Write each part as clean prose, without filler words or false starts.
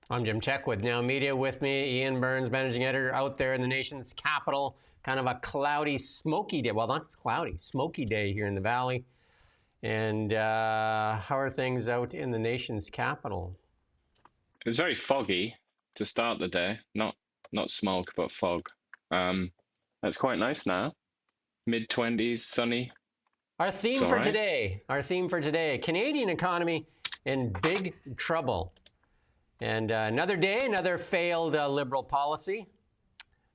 I'm Jim Check with Now Media. With me, Ian Burns, managing editor, out there in the nation's capital. Kind of a cloudy, smoky day. Well, not cloudy, smoky day here in the valley. And how are things out in the nation's capital? It was very foggy to start the day. Not smoke, but fog. Um, that's quite nice now. Mid-20s, sunny. Our It's theme all for right. today, Canadian economy in big trouble. And another day, another failed Liberal policy.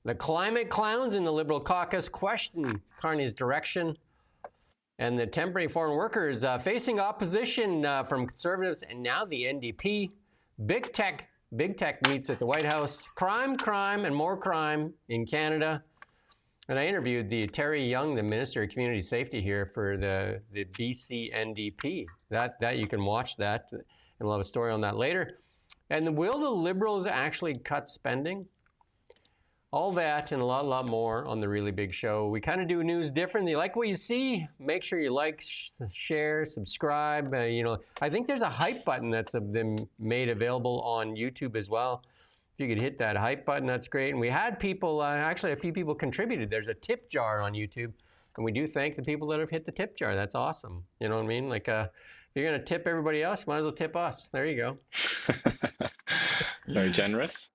The climate clowns in the Liberal caucus question Carney's direction. And the temporary foreign workers facing opposition from Conservatives and now the NDP. Big tech meets at the Whitehouse. Crime, and more crime in Canada. And I interviewed the Terry Young, the Minister of Community Safety here for the BC NDP. That you can watch that, and we'll have a story on that later. And will the Liberals actually cut spending? All that and a lot more on the Really Big Show. We kind of do news differently. Like what you see, make sure you like, share, subscribe. I think there's a hype button that's been made available on YouTube as well. If you could hit that hype button, that's great. And we had people, actually a few people contributed. There's a tip jar on YouTube. And we do thank the people that have hit the tip jar. That's awesome. You know what I mean? Like, if you're going to tip everybody else, you might as well tip us. There you go. Very generous.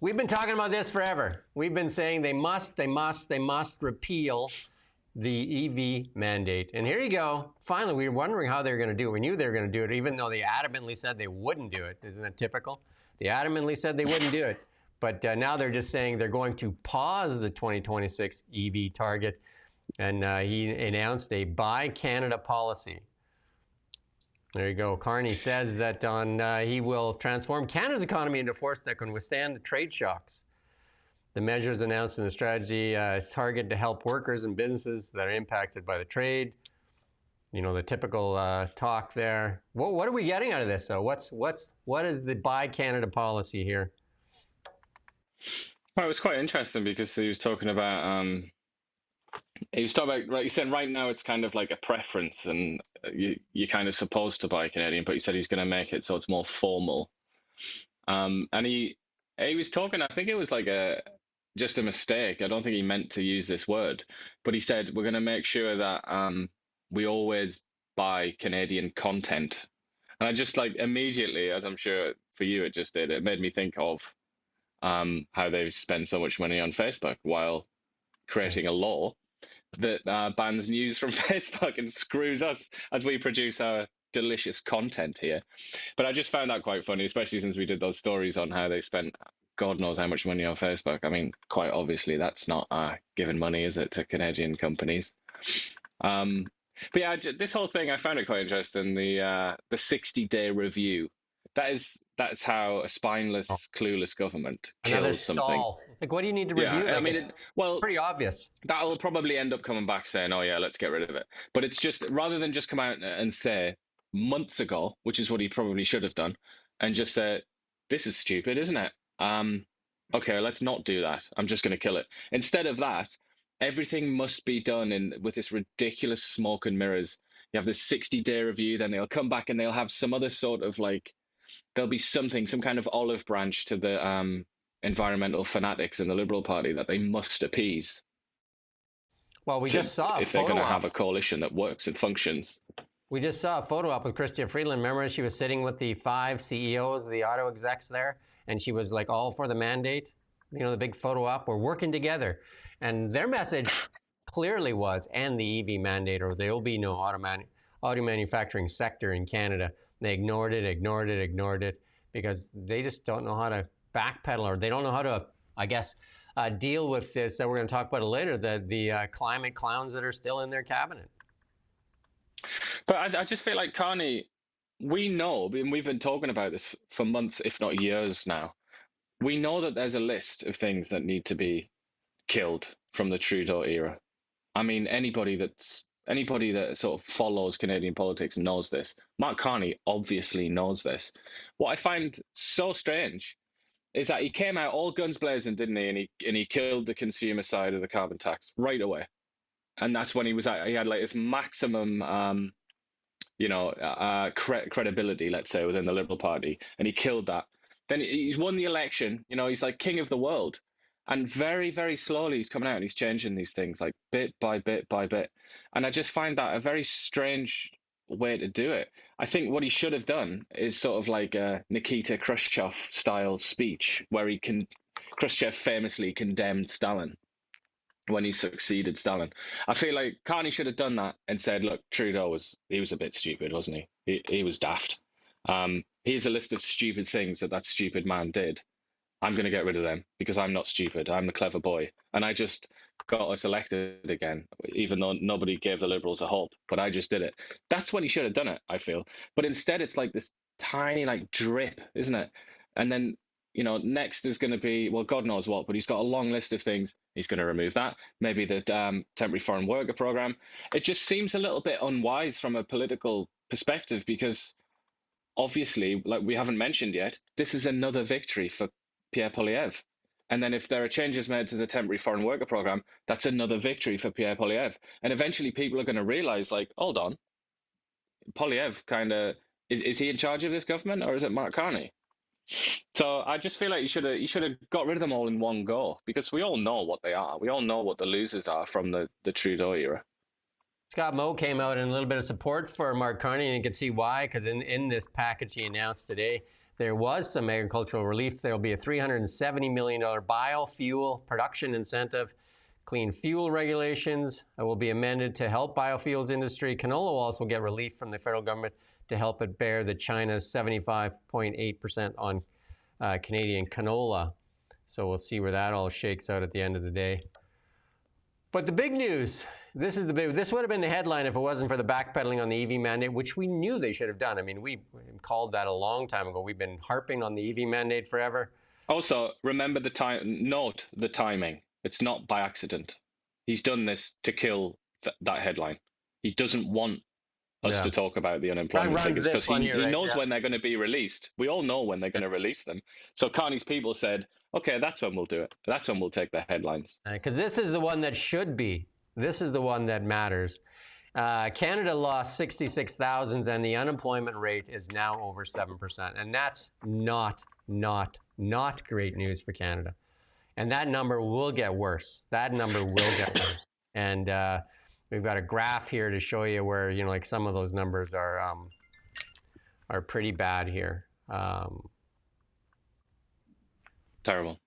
We've been talking about this forever. We've been saying they must repeal the EV mandate. And here you go. Finally, we were wondering how they were going to do it. We knew they were going to do it, even though they adamantly said they wouldn't do it. Isn't it typical? They adamantly said they wouldn't do it. But now they're just saying they're going to pause the 2026 EV target. And he announced a Buy Canada policy. There you go. Carney says that he will transform Canada's economy into a force that can withstand the trade shocks. The measures announced in the strategy target to help workers and businesses that are impacted by the trade. You know, the typical talk there. What are we getting out of this, though? What is the Buy Canada policy here? Well, it was quite interesting because like you said, right now it's kind of like a preference, and you're kind of supposed to buy Canadian, but he said he's going to make it so it's more formal. And he was talking. I think it was like just a mistake. I don't think he meant to use this word, but he said we're going to make sure that we always buy Canadian content. And I just like immediately, as I'm sure for you it just did, it made me think of how they spend so much money on Facebook while creating a law that bans news from Facebook and screws us as we produce our delicious content here. But I just found that quite funny, especially since we did those stories on how they spent God knows how much money on Facebook. I mean, quite obviously, that's not giving money, is it, to Canadian companies? But yeah, this whole thing, I found it quite interesting. The 60-day review. That's how a spineless, clueless government Another kills something. stall. Like, what do you need to Yeah, review? I Like, mean, it's well, pretty obvious. that'll probably end up coming back saying, "Oh yeah, let's get rid of it." But it's just rather than just come out and say months ago, which is what he probably should have done, and just say, "This is stupid, isn't it?" Okay, let's not do that. I'm just going to kill it. Instead of that, everything must be done in with this ridiculous smoke and mirrors. You have this 60-day review, then they'll come back and they'll have some other sort of like there'll be something, some kind of olive branch to the environmental fanatics in the Liberal Party that they must appease Well, we to just saw a if they're going photo to have op. a coalition that works and functions. We just saw a photo op with Chrystia Freeland. Remember, she was sitting with the 5 CEOs, the auto execs there, and she was like all for the mandate. You know, the big photo op. We're working together, and their message clearly was, and the EV mandate, or there will be no auto manufacturing sector in Canada. They ignored it because they just don't know how to backpedal, or they don't know how to, I guess, deal with this. We're going to talk about it later. The climate clowns that are still in their cabinet. But I just feel like Carney, we know, and we've been talking about this for months, if not years now. We know that there's a list of things that need to be killed from the Trudeau era. I mean, anybody that sort of follows Canadian politics knows this. Mark Carney obviously knows this. What I find so strange is that he came out all guns blazing, didn't he? And he killed the consumer side of the carbon tax right away. And that's when he had like his maximum, credibility, let's say, within the Liberal Party, and he killed that. Then he's won the election. He's like king of the world. And very, very slowly he's coming out and he's changing these things like bit by bit by bit. And I just find that a very strange way to do it. I think what he should have done is sort of like a Nikita Khrushchev style speech where Khrushchev famously condemned Stalin when he succeeded Stalin. I feel like Carney should have done that and said, look, Trudeau was a bit stupid, wasn't he? He was daft. Here's a list of stupid things that stupid man did. I'm going to get rid of them because I'm not stupid. I'm the clever boy. And I just got us elected again, even though nobody gave the Liberals a hope. But I just did it. That's when he should have done it, I feel. But instead, it's like this tiny, like, drip, isn't it? And then, next is going to be, well, God knows what, but he's got a long list of things. He's going to remove that. Maybe the temporary foreign worker program. It just seems a little bit unwise from a political perspective because obviously, like we haven't mentioned yet, this is another victory for Pierre Poilievre. And then if there are changes made to the temporary foreign worker program, that's another victory for Pierre Poilievre. And eventually people are going to realize, like, hold on, Poilievre is he in charge of this government or is it Mark Carney? So I just feel like you should have got rid of them all in one go because we all know what they are. We all know what the losers are from the Trudeau era. Scott Moe came out in a little bit of support for Mark Carney, and you can see why, because in this package he announced today, there was some agricultural relief. There will be a $370 million biofuel production incentive. Clean fuel regulations will be amended to help biofuels industry. Canola will also get relief from the federal government to help it bear the China's 75.8% on Canadian canola. So we'll see where that all shakes out at the end of the day. But the big news, this would have been the headline if it wasn't for the backpedaling on the EV mandate, which we knew they should have done. I mean, we called that a long time ago. We've been harping on the EV mandate forever. Also, remember note the timing. It's not by accident. He's done this to kill that headline. He doesn't want us to talk about the unemployment figures because he knows when they're going to be released. We all know when they're going to release them. So Carney's people said, okay, that's when we'll do it. That's when we'll take the headlines. Because this is the one that should be. This is the one that matters. Canada lost 66,000 and the unemployment rate is now over 7%. And that's not great news for Canada. And that number will get worse. That number will get worse. And we've got a graph here to show you where, like some of those numbers are pretty bad here. Terrible.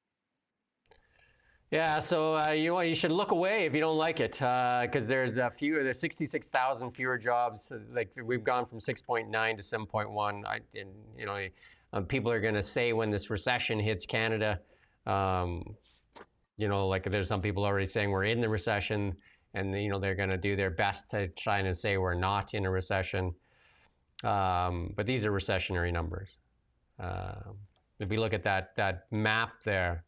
Yeah, so you should look away if you don't like it, because there's 66,000 fewer jobs. Like we've gone from 6.9 to 7.1. People are going to say when this recession hits Canada, like there's some people already saying we're in the recession, and they're going to do their best to try and say we're not in a recession. But these are recessionary numbers. If you look at that map there.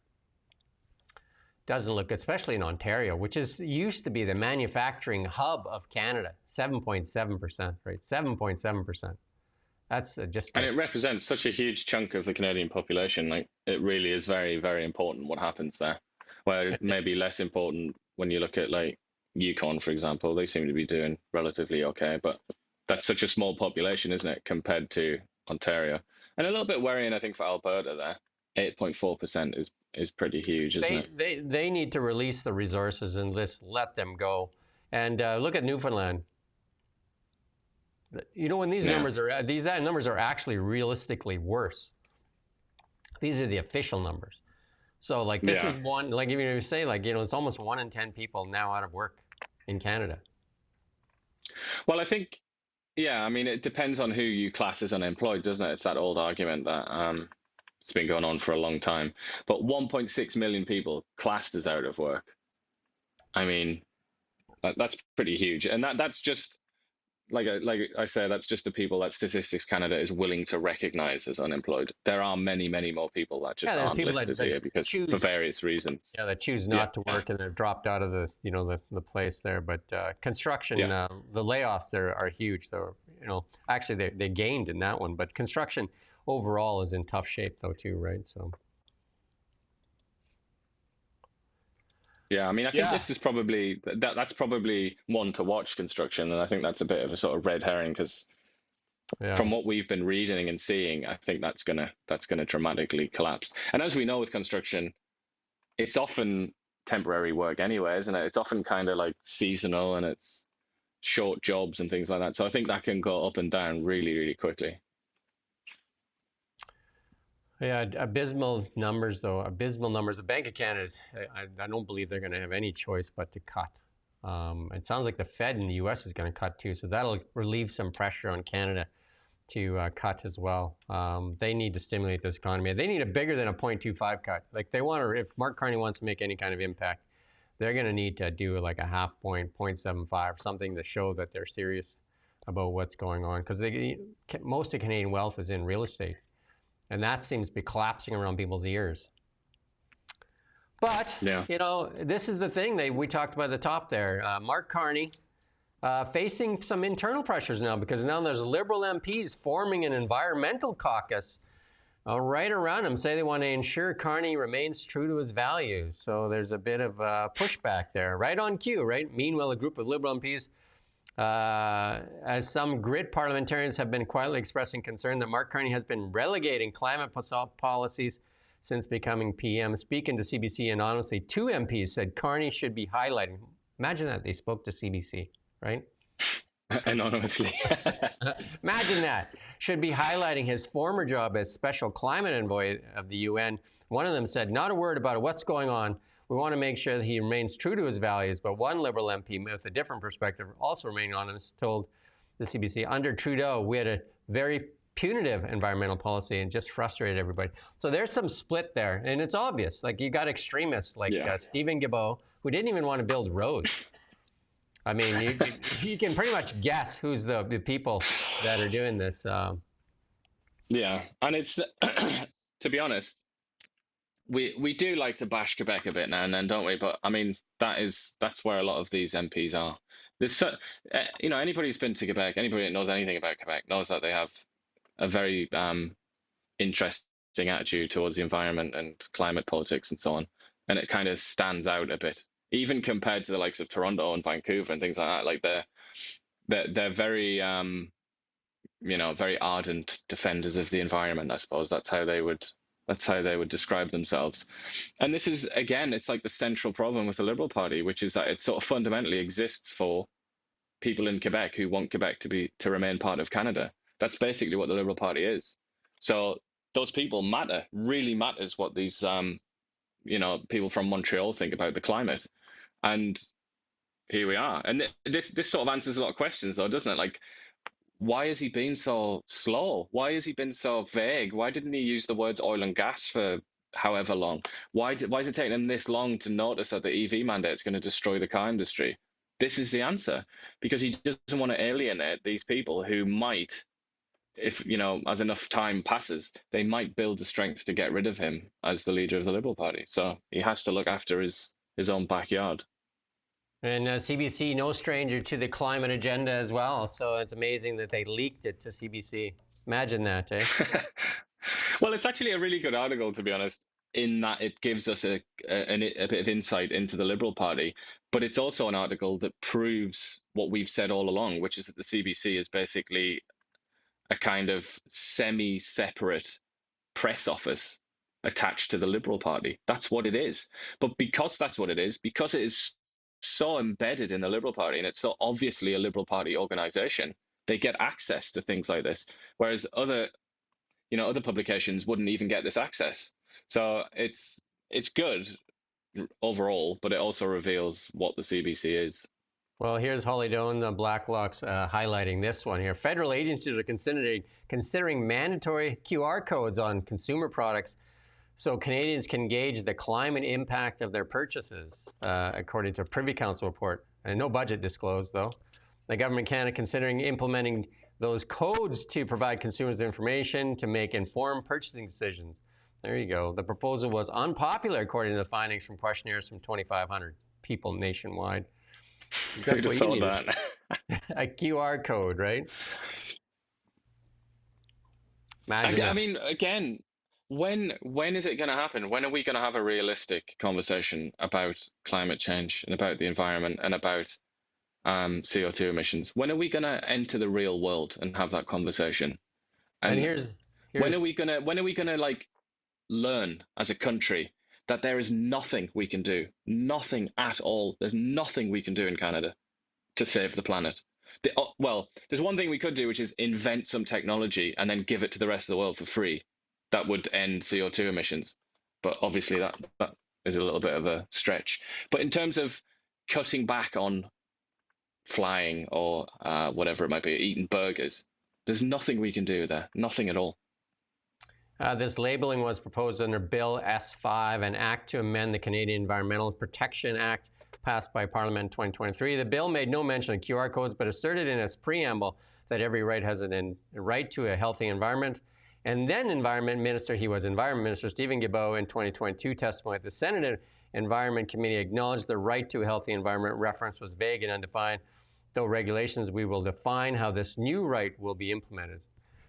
Doesn't look, especially in Ontario, which used to be the manufacturing hub of Canada, 7.7%, right? 7.7%. That's just. And it represents such a huge chunk of the Canadian population. Like it really is very, very important what happens there. Where it may be less important when you look at like Yukon, for example. They seem to be doing relatively okay, but that's such a small population, isn't it, compared to Ontario? And a little bit worrying, I think, for Alberta there. 8.4% is pretty huge, isn't it? They need to release the resources and just let them go. And look at Newfoundland. When these numbers are actually realistically worse. These are the official numbers. So like this is one, like even if you say like, it's almost 1 in 10 people now out of work in Canada. Well, I think, I mean, it depends on who you class as unemployed, doesn't it? It's that old argument that it's been going on for a long time. But 1.6 million people classed as out of work. I mean, that's pretty huge. And that's just, like I said, that's just the people that Statistics Canada is willing to recognize as unemployed. There are many, many more people that just aren't listed here because for various reasons. Yeah, that choose not to work and they've dropped out of the place there. But construction, the layoffs there are huge. So, actually they gained in that one. But construction overall is in tough shape though too, right? So I mean, I think this is probably that's probably one to watch, construction, and I think that's a bit of a sort of red herring because From Yeah. what we've been reading and seeing, I think that's gonna dramatically collapse. And as we know with construction, it's often temporary work anyway, isn't it? It's often kind of like seasonal and it's short jobs and things like that. So I think that can go up and down really, really quickly. Yeah, abysmal numbers, though. Abysmal numbers. The Bank of Canada, I don't believe they're going to have any choice but to cut. It sounds like the Fed in the US is going to cut too, so that'll relieve some pressure on Canada to cut as well. They need to stimulate this economy. They need a bigger than a 0.25 cut. Like they want to, if Mark Carney wants to make any kind of impact, they're going to need to do like a half point, 0.75, something to show that they're serious about what's going on. Because most of Canadian wealth is in real estate. And that seems to be collapsing around people's ears. But, Yeah. this is the thing we talked about at the top there. Mark Carney facing some internal pressures now because now there's Liberal MPs forming an environmental caucus right around him, say they want to ensure Carney remains true to his values. So there's a bit of pushback there, right on cue, right? Meanwhile, a group of Liberal MPs, as some grit parliamentarians have been quietly expressing concern that Mark Carney has been relegating climate policies since becoming PM. Speaking to CBC anonymously, 2 MPs said Carney should be highlighting. Imagine that, they spoke to CBC, right? Anonymously. Imagine that. Should be highlighting his former job as special climate envoy of the UN. One of them said, not a word about it. What's going on? We want to make sure that he remains true to his values. But one Liberal MP with a different perspective, also remaining honest, told the CBC, under Trudeau, we had a very punitive environmental policy and just frustrated everybody. So there's some split there. And it's obvious. Like you got extremists like Stephen Guilbeault, who didn't even want to build roads. I mean, you can pretty much guess who's the people that are doing this. Yeah, and it's to be honest, we do like to bash Quebec a bit now and then, don't we? But I mean, that's where a lot of these MPs are. There's anybody who's been to Quebec, anybody that knows anything about Quebec knows that they have a very interesting attitude towards the environment and climate politics and so on, and it kind of stands out a bit, even compared to the likes of Toronto and Vancouver and things like that. Like they're very very ardent defenders of the environment. I suppose that's how they would describe themselves. And this is, again, it's like the central problem with the Liberal Party, which is that it sort of fundamentally exists for people in Quebec who want Quebec to remain part of Canada. That's basically what the Liberal Party is. So those people matter. Really matters what these people from Montreal think about the climate. And here we are. And this sort of answers a lot of questions, though, doesn't it? Like, why has he been so slow? Why has he been so vague? Why didn't he use the words oil and gas for however long? Why is it taking him this long to notice that the EV mandate is going to destroy the car industry? This is the answer, because he doesn't want to alienate these people who might, if as enough time passes, they might build the strength to get rid of him as the leader of the Liberal Party. So he has to look after his own backyard. And CBC, no stranger to the climate agenda as well. So it's amazing that they leaked it to CBC. Imagine that, eh? Well, it's actually a really good article, to be honest, in that it gives us a bit of insight into the Liberal Party. But it's also an article that proves what we've said all along, which is that the CBC is basically a kind of semi-separate press office attached to the Liberal Party. That's what it is. But because that's what it is, because it is so embedded in the Liberal Party and it's so obviously a Liberal Party organization, they get access to things like this, whereas other publications wouldn't even get this access. So it's good overall, but it also reveals what the CBC is. Well, here's Holly Doan, the Blacklock's highlighting this one here. Federal agencies are considering mandatory QR codes on consumer products so Canadians can gauge the climate impact of their purchases, according to a Privy Council report. And no budget disclosed, though. The government Canada considering implementing those codes to provide consumers information to make informed purchasing decisions. There you go. The proposal was unpopular, according to the findings from questionnaires from 2,500 people nationwide. That's what you need. A QR code, right? I mean, again, when is it going to happen? When are we going to have a realistic conversation about climate change and about the environment and about CO2 emissions. When are we going to enter the real world and have that conversation? And And here's when are we gonna like learn as a country that there is nothing we can do, nothing at all. There's nothing we can do in Canada to save the planet. Well, there's one thing we could do, which is invent some technology and then give it to the rest of the world for free. That would end CO2 emissions. But obviously that is a little bit of a stretch. But in terms of cutting back on flying or whatever it might be, eating burgers, there's nothing we can do there. Nothing at all. This labeling was proposed under Bill S5, an act to amend the Canadian Environmental Protection Act passed by Parliament in 2023. The bill made no mention of QR codes, but asserted in its preamble that every right has a right to a healthy environment. And then Environment Minister Stephen Guilbeault in 2022 testified the Senate Environment Committee acknowledged the right to a healthy environment reference was vague and undefined. Though regulations, we will define how this new right will be implemented.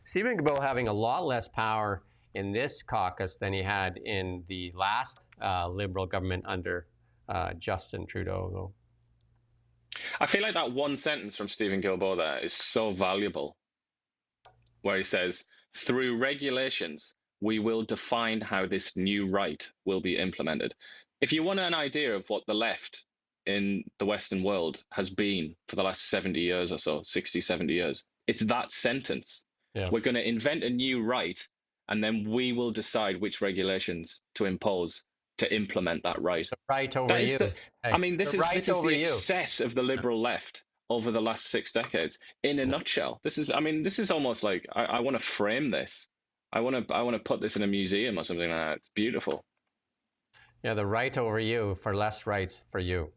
Stephen Guilbeault having a lot less power in this caucus than he had in the last Liberal government under Justin Trudeau, though. I feel like that one sentence from Stephen Guilbeault there is so valuable, where he says, through regulations, we will define how this new right will be implemented. If you want an idea of what the left in the Western world has been for the last 70 years or so, 60, 70 years, it's that sentence. Yeah. We're going to invent a new right, and then we will decide which regulations to impose to implement that right. The right over you. I mean, this is the excess of the Liberal left over the last 6 decades. In a nutshell, this is almost like I want to frame this. I want to put this in a museum or something like that. It's beautiful. Yeah, the right over you for less rights for you.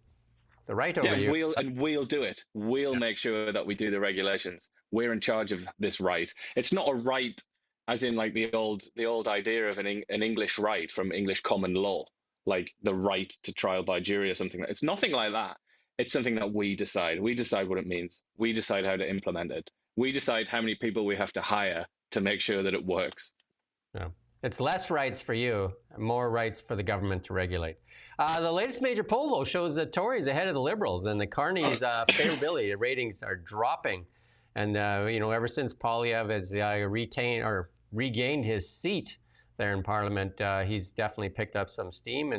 The right over you. We'll do it. We'll make sure that we do the regulations. We're in charge of this right. It's not a right as in like the old idea of an English right from English common law, like the right to trial by jury or something. It's nothing like that. It's something that we decide. We decide what it means. We decide how to implement it. We decide how many people we have to hire to make sure that it works. Yeah. It's less rights for you, more rights for the government to regulate. The latest major poll, though, shows the Tories ahead of the Liberals, and the Carney's favorability ratings are dropping. And, ever since Poilievre has regained his seat there in Parliament, he's definitely picked up some steam.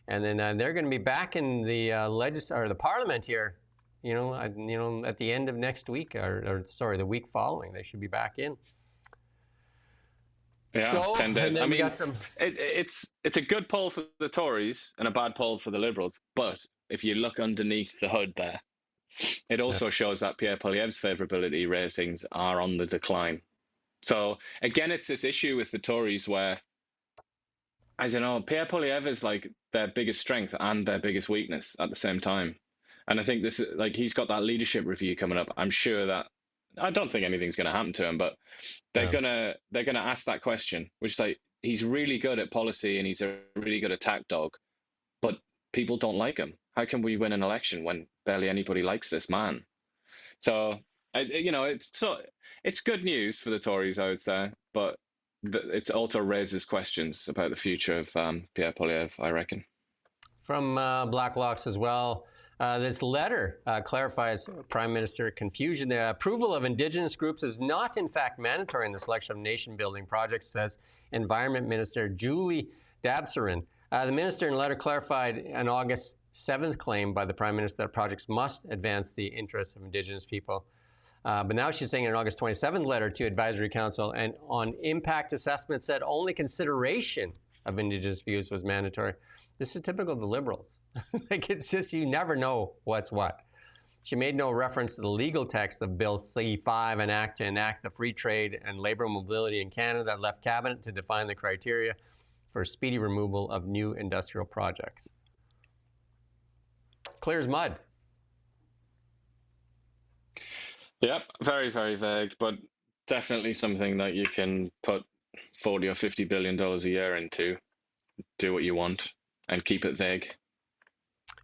And then they're going to be back in the the Parliament here, at the end of next week, the week following. They should be back in. Yeah, 10 days. I mean, it's a good poll for the Tories and a bad poll for the Liberals. But if you look underneath the hood there, it also shows that Pierre Poilievre's favourability ratings are on the decline. So again, it's this issue with the Tories where, I don't know, Pierre Poilievre is like their biggest strength and their biggest weakness at the same time. And I think this is like, he's got that leadership review coming up. I'm sure that, I don't think anything's going to happen to him, but they're gonna ask that question, which is like, he's really good at policy and he's a really good attack dog, but people don't like him. How can we win an election when barely anybody likes this man? So it's good news for the Tories, I would say, but it also raises questions about the future of Pierre Poilievre, I reckon. From Blacklocks as well. This letter clarifies Prime Minister confusion. The approval of Indigenous groups is not, in fact, mandatory in the selection of nation-building projects, says Environment Minister Julie Dabsarin. The minister in a letter clarified an August 7th claim by the Prime Minister that projects must advance the interests of Indigenous people. But now she's saying in an August 27th letter to Advisory Council and on impact assessment said only consideration of Indigenous views was mandatory. This is typical of the Liberals. Like, it's just, you never know what's what. She made no reference to the legal text of Bill C5, an act to enact the free trade and labor mobility in Canada that left Cabinet to define the criteria for speedy removal of new industrial projects. Clear as mud. Yep, very, very vague, but definitely something that you can put $40 or $50 billion a year into, do what you want, and keep it vague.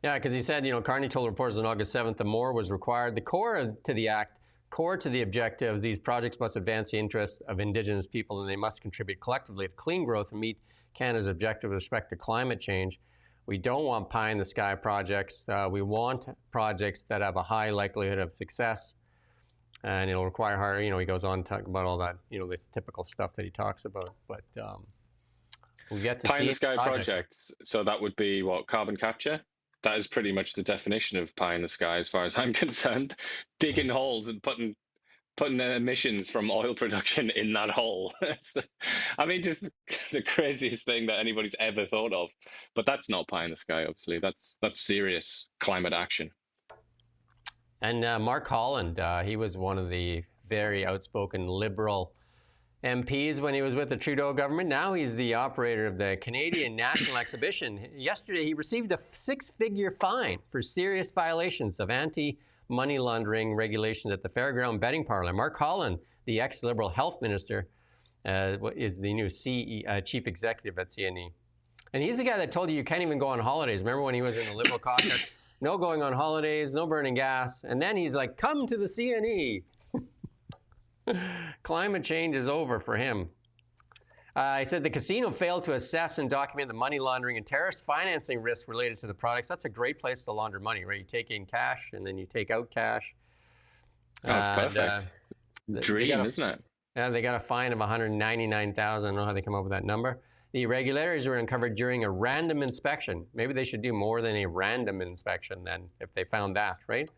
Yeah, because he said, Carney told reporters on August 7th the more was required. The core to the act, core to the objective, these projects must advance the interests of Indigenous people and they must contribute collectively to clean growth and meet Canada's objective with respect to climate change. We don't want pie-in-the-sky projects. We want projects that have a high likelihood of success, and it'll require hard, he goes on to talk about all that, the typical stuff that he talks about. But we get to see Pie-in-the-sky projects. So that would be what, carbon capture? That is pretty much the definition of pie in the sky, as far as I'm concerned. Digging holes and putting the emissions from oil production in that hole. I mean, just the craziest thing that anybody's ever thought of. But that's not pie in the sky, obviously. That's serious climate action. And Mark Holland, he was one of the very outspoken Liberal MPs when he was with the Trudeau government. Now he's the operator of the Canadian National Exhibition. Yesterday, he received a 6-figure fine for serious violations of anti-money laundering regulations at the fairground betting parlor. Mark Holland, the ex-Liberal health minister, is the new chief executive at CNE. And he's the guy that told you can't even go on holidays. Remember when he was in the Liberal caucus? No going on holidays, no burning gas. And then he's like, come to the CNE. Climate change is over for him. He said the casino failed to assess and document the money laundering and terrorist financing risks related to the products. That's a great place to launder money, right? You take in cash and then you take out cash. That's perfect. Dream, isn't it? Yeah, they got a fine of $199,000. I don't know how they come up with that number. The irregularities were uncovered during a random inspection. Maybe they should do more than a random inspection then, if they found that, right?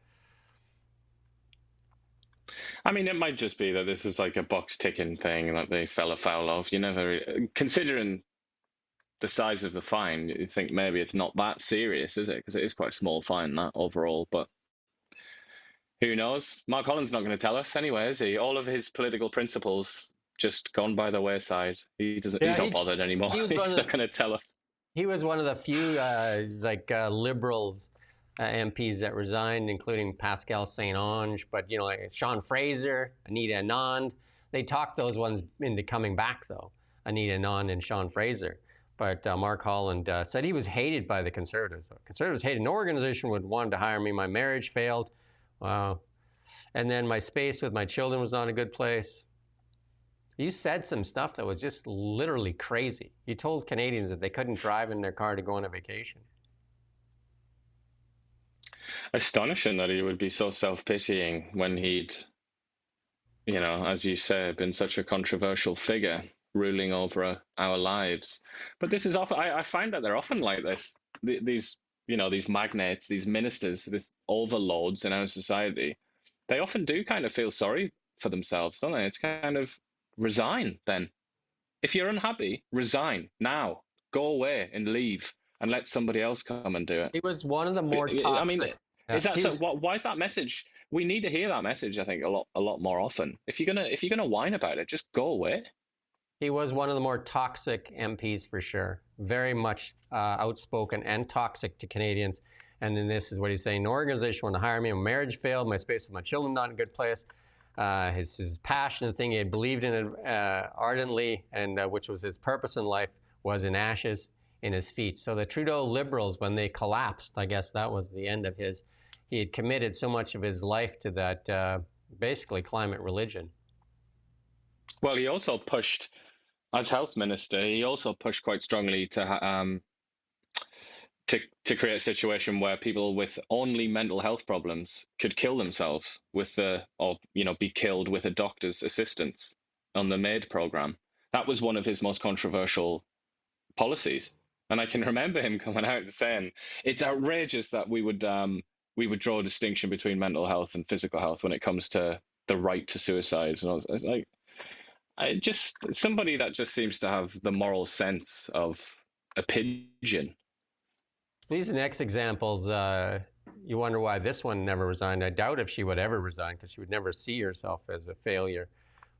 I mean, it might just be that this is like a box ticking thing that they fell afoul of. You never, considering the size of the fine, you think maybe it's not that serious, is it? Because it is quite a small fine, that overall. But who knows? Mark Holland's not going to tell us anyway, is he? All of his political principles just gone by the wayside. He's not bothered anymore. He's not going to tell us. He was one of the few Liberal MPs that resigned, including Pascal Saint-Onge, but like Sean Fraser, Anita Anand, they talked those ones into coming back though, Anita Anand and Sean Fraser. But Mark Holland said he was hated by the Conservatives. Conservatives hated. No organization would want to hire me. My marriage failed. Wow. And then my space with my children was not a good place. You said some stuff that was just literally crazy. You told Canadians that they couldn't drive in their car to go on a vacation. Astonishing that he would be so self-pitying when he'd, as you say, been such a controversial figure ruling over our lives. But this is often, I find that they're often like this. These magnates, these ministers, these overlords in our society, they often do kind of feel sorry for themselves, don't they? It's kind of resign then. If you're unhappy, resign now. Go away and leave and let somebody else come and do it. He was one of the more toxic. I mean, is that so? Why is that message? We need to hear that message, I think, a lot more often. If you're gonna whine about it, just go away. He was one of the more toxic MPs for sure. Very much outspoken and toxic to Canadians. And then this is what he's saying: no organization wanted to hire me. My marriage failed. My space with my children not in a good place. His passionate thing, he had believed in it ardently, and which was his purpose in life, was in ashes in his feet. So the Trudeau Liberals, when they collapsed, I guess that was the end of his. He had committed so much of his life to that basically climate religion. Well, he also pushed, as health minister, he also pushed quite strongly to create a situation where people with only mental health problems could kill themselves be killed with a doctor's assistance on the MAID program. That was one of his most controversial policies. And I can remember him coming out and saying, it's outrageous that we would draw a distinction between mental health and physical health when it comes to the right to suicide. And I was like, somebody that just seems to have the moral sense of a pigeon. These next examples, you wonder why this one never resigned. I doubt if she would ever resign because she would never see herself as a failure.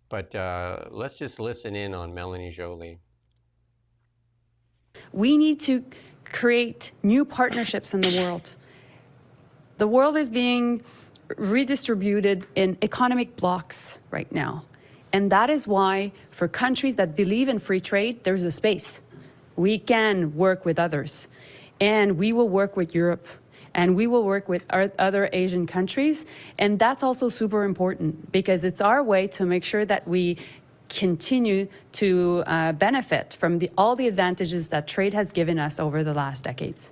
But let's just listen in on Melanie Joly. We need to create new partnerships in the world. The world is being redistributed in economic blocks right now. And that is why, for countries that believe in free trade, there's a space. We can work with others. And we will work with Europe. And we will work with our other Asian countries. And that's also super important because it's our way to make sure that we continue to benefit from all the advantages that trade has given us over the last decades.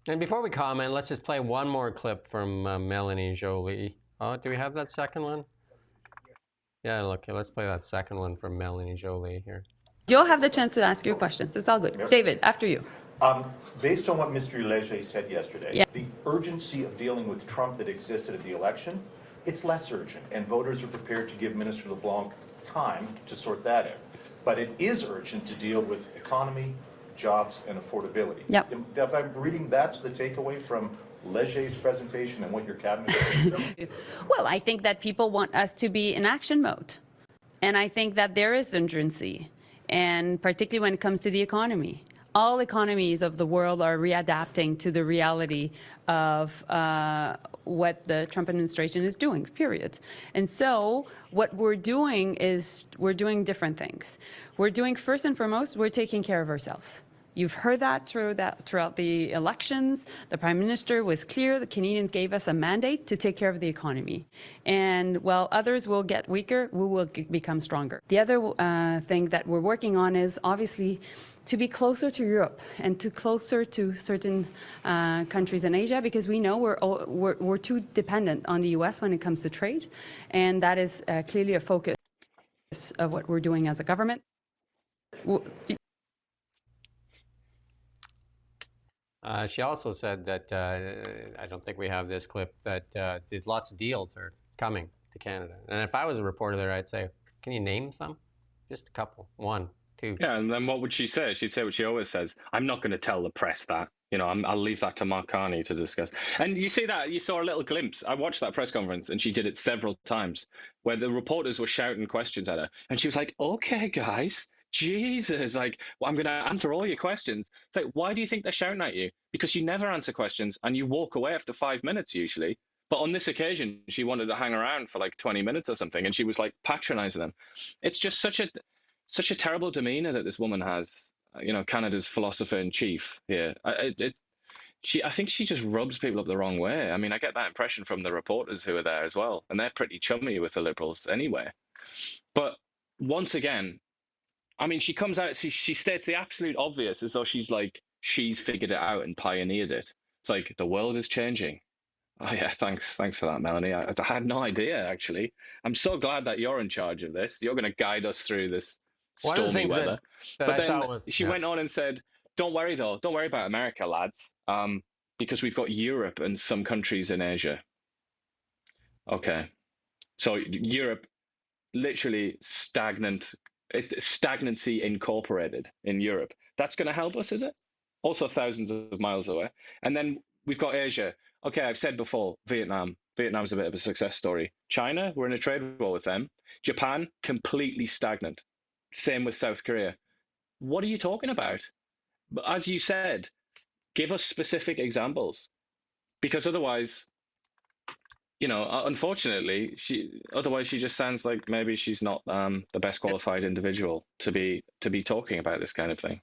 And before we comment, let's just play one more clip from Melanie Joly. Oh, do we have that second one? Yeah, look, let's play that second one from Melanie Joly here. You'll have the chance to ask your questions. It's all good. Yep. David, after you. Based on what Mr. Leger said yesterday, Yeah. the urgency of dealing with Trump that existed at the election, it's less urgent, and voters are prepared to give Minister LeBlanc time to sort that out. But it is urgent to deal with economy, jobs, and affordability. Yep. If I'm reading, that's the takeaway from Leger's presentation and what your cabinet is doing? Well, I think that people want us to be in action mode. And I think that there is urgency, and particularly when it comes to the economy. All economies of the world are readapting to the reality of what the Trump administration is doing, period. And so what we're doing is we're doing different things. We're doing, first and foremost, we're taking care of ourselves. You've heard that throughout the elections. The Prime Minister was clear. The Canadians gave us a mandate to take care of the economy. And while others will get weaker, we will become stronger. The other thing that we're working on is obviously to be closer to Europe and to closer to certain countries in Asia, because we know we're too dependent on the U.S. when it comes to trade. And that is clearly a focus of what we're doing as a government. She also said that, I don't think we have this clip, that there's lots of deals are coming to Canada. And if I was a reporter there, I'd say, can you name some? Just a couple. One, two. Yeah, and then what would she say? She'd say what she always says. I'm not going to tell the press that. You know, I'll leave that to Mark Carney to discuss. And you see that, you saw a little glimpse. I watched that press conference, and she did it several times, where the reporters were shouting questions at her. And she was like, okay, guys. Jesus, like, well, I'm going to answer all your questions. It's like, why do you think they're shouting at you? Because you never answer questions and you walk away after 5 minutes usually. But on this occasion, she wanted to hang around for like 20 minutes or something, and she was like patronizing them. It's just such a terrible demeanor that this woman has. You know, Canada's philosopher in chief here. I think she just rubs people up the wrong way. I mean, I get that impression from the reporters who are there as well, and they're pretty chummy with the Liberals anyway. But once again, I mean, she comes out, she states the absolute obvious as though she's figured it out and pioneered it. It's like, the world is changing. Oh yeah, thanks for that, Melanie. I had no idea, actually. I'm so glad that you're in charge of this. You're going to guide us through this stormy weather. But then she went on and said, don't worry though, don't worry about America, lads, because we've got Europe and some countries in Asia. Okay, so Europe, literally stagnancy incorporated in Europe. That's going to help us, is it? Also thousands of miles away. And then we've got Asia. Okay, I've said before, Vietnam. Vietnam's a bit of a success story. China, we're in a trade war with them. Japan, completely stagnant. Same with South Korea. What are you talking about? But as you said, give us specific examples. Because otherwise, you know, unfortunately, she just sounds like maybe she's not the best qualified individual to be talking about this kind of thing.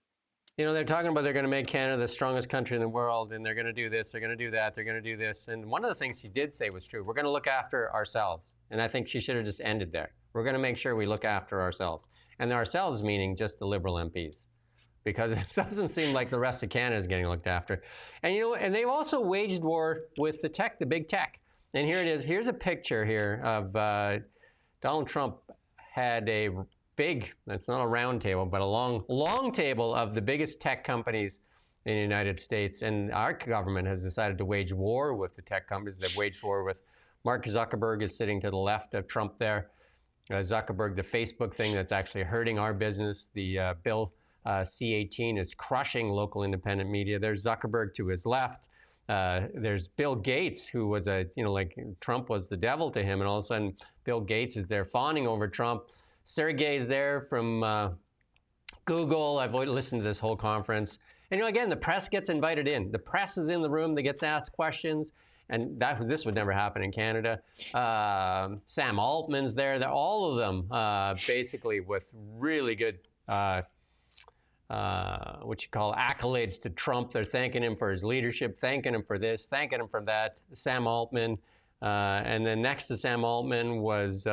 You know, they're talking about they're going to make Canada the strongest country in the world, and they're going to do this, they're going to do that, they're going to do this. And one of the things she did say was true. We're going to look after ourselves. And I think she should have just ended there. We're going to make sure we look after ourselves. And ourselves meaning just the Liberal MPs. Because it doesn't seem like the rest of Canada is getting looked after. And you know, and they've also waged war with the tech, the big tech. And here it is. Here's a picture here of Donald Trump had a big, it's not a round table, but a long table of the biggest tech companies in the United States. And our government has decided to wage war with the tech companies. They've waged war with Mark Zuckerberg is sitting to the left of Trump there. Zuckerberg, the Facebook thing that's actually hurting our business. The bill C-18 is crushing local independent media. There's Zuckerberg to his left. There's Bill Gates, who was like Trump was the devil to him, and all of a sudden Bill Gates is there fawning over Trump. Sergey is there from Google. I've listened to this whole conference. And again, the press gets invited in. The press is in the room, they get asked questions, and this would never happen in Canada. Sam Altman's there. They're all of them basically with really good what you call accolades to Trump. They're thanking him for his leadership, thanking him for this, thanking him for that. Sam Altman. And then next to Sam Altman was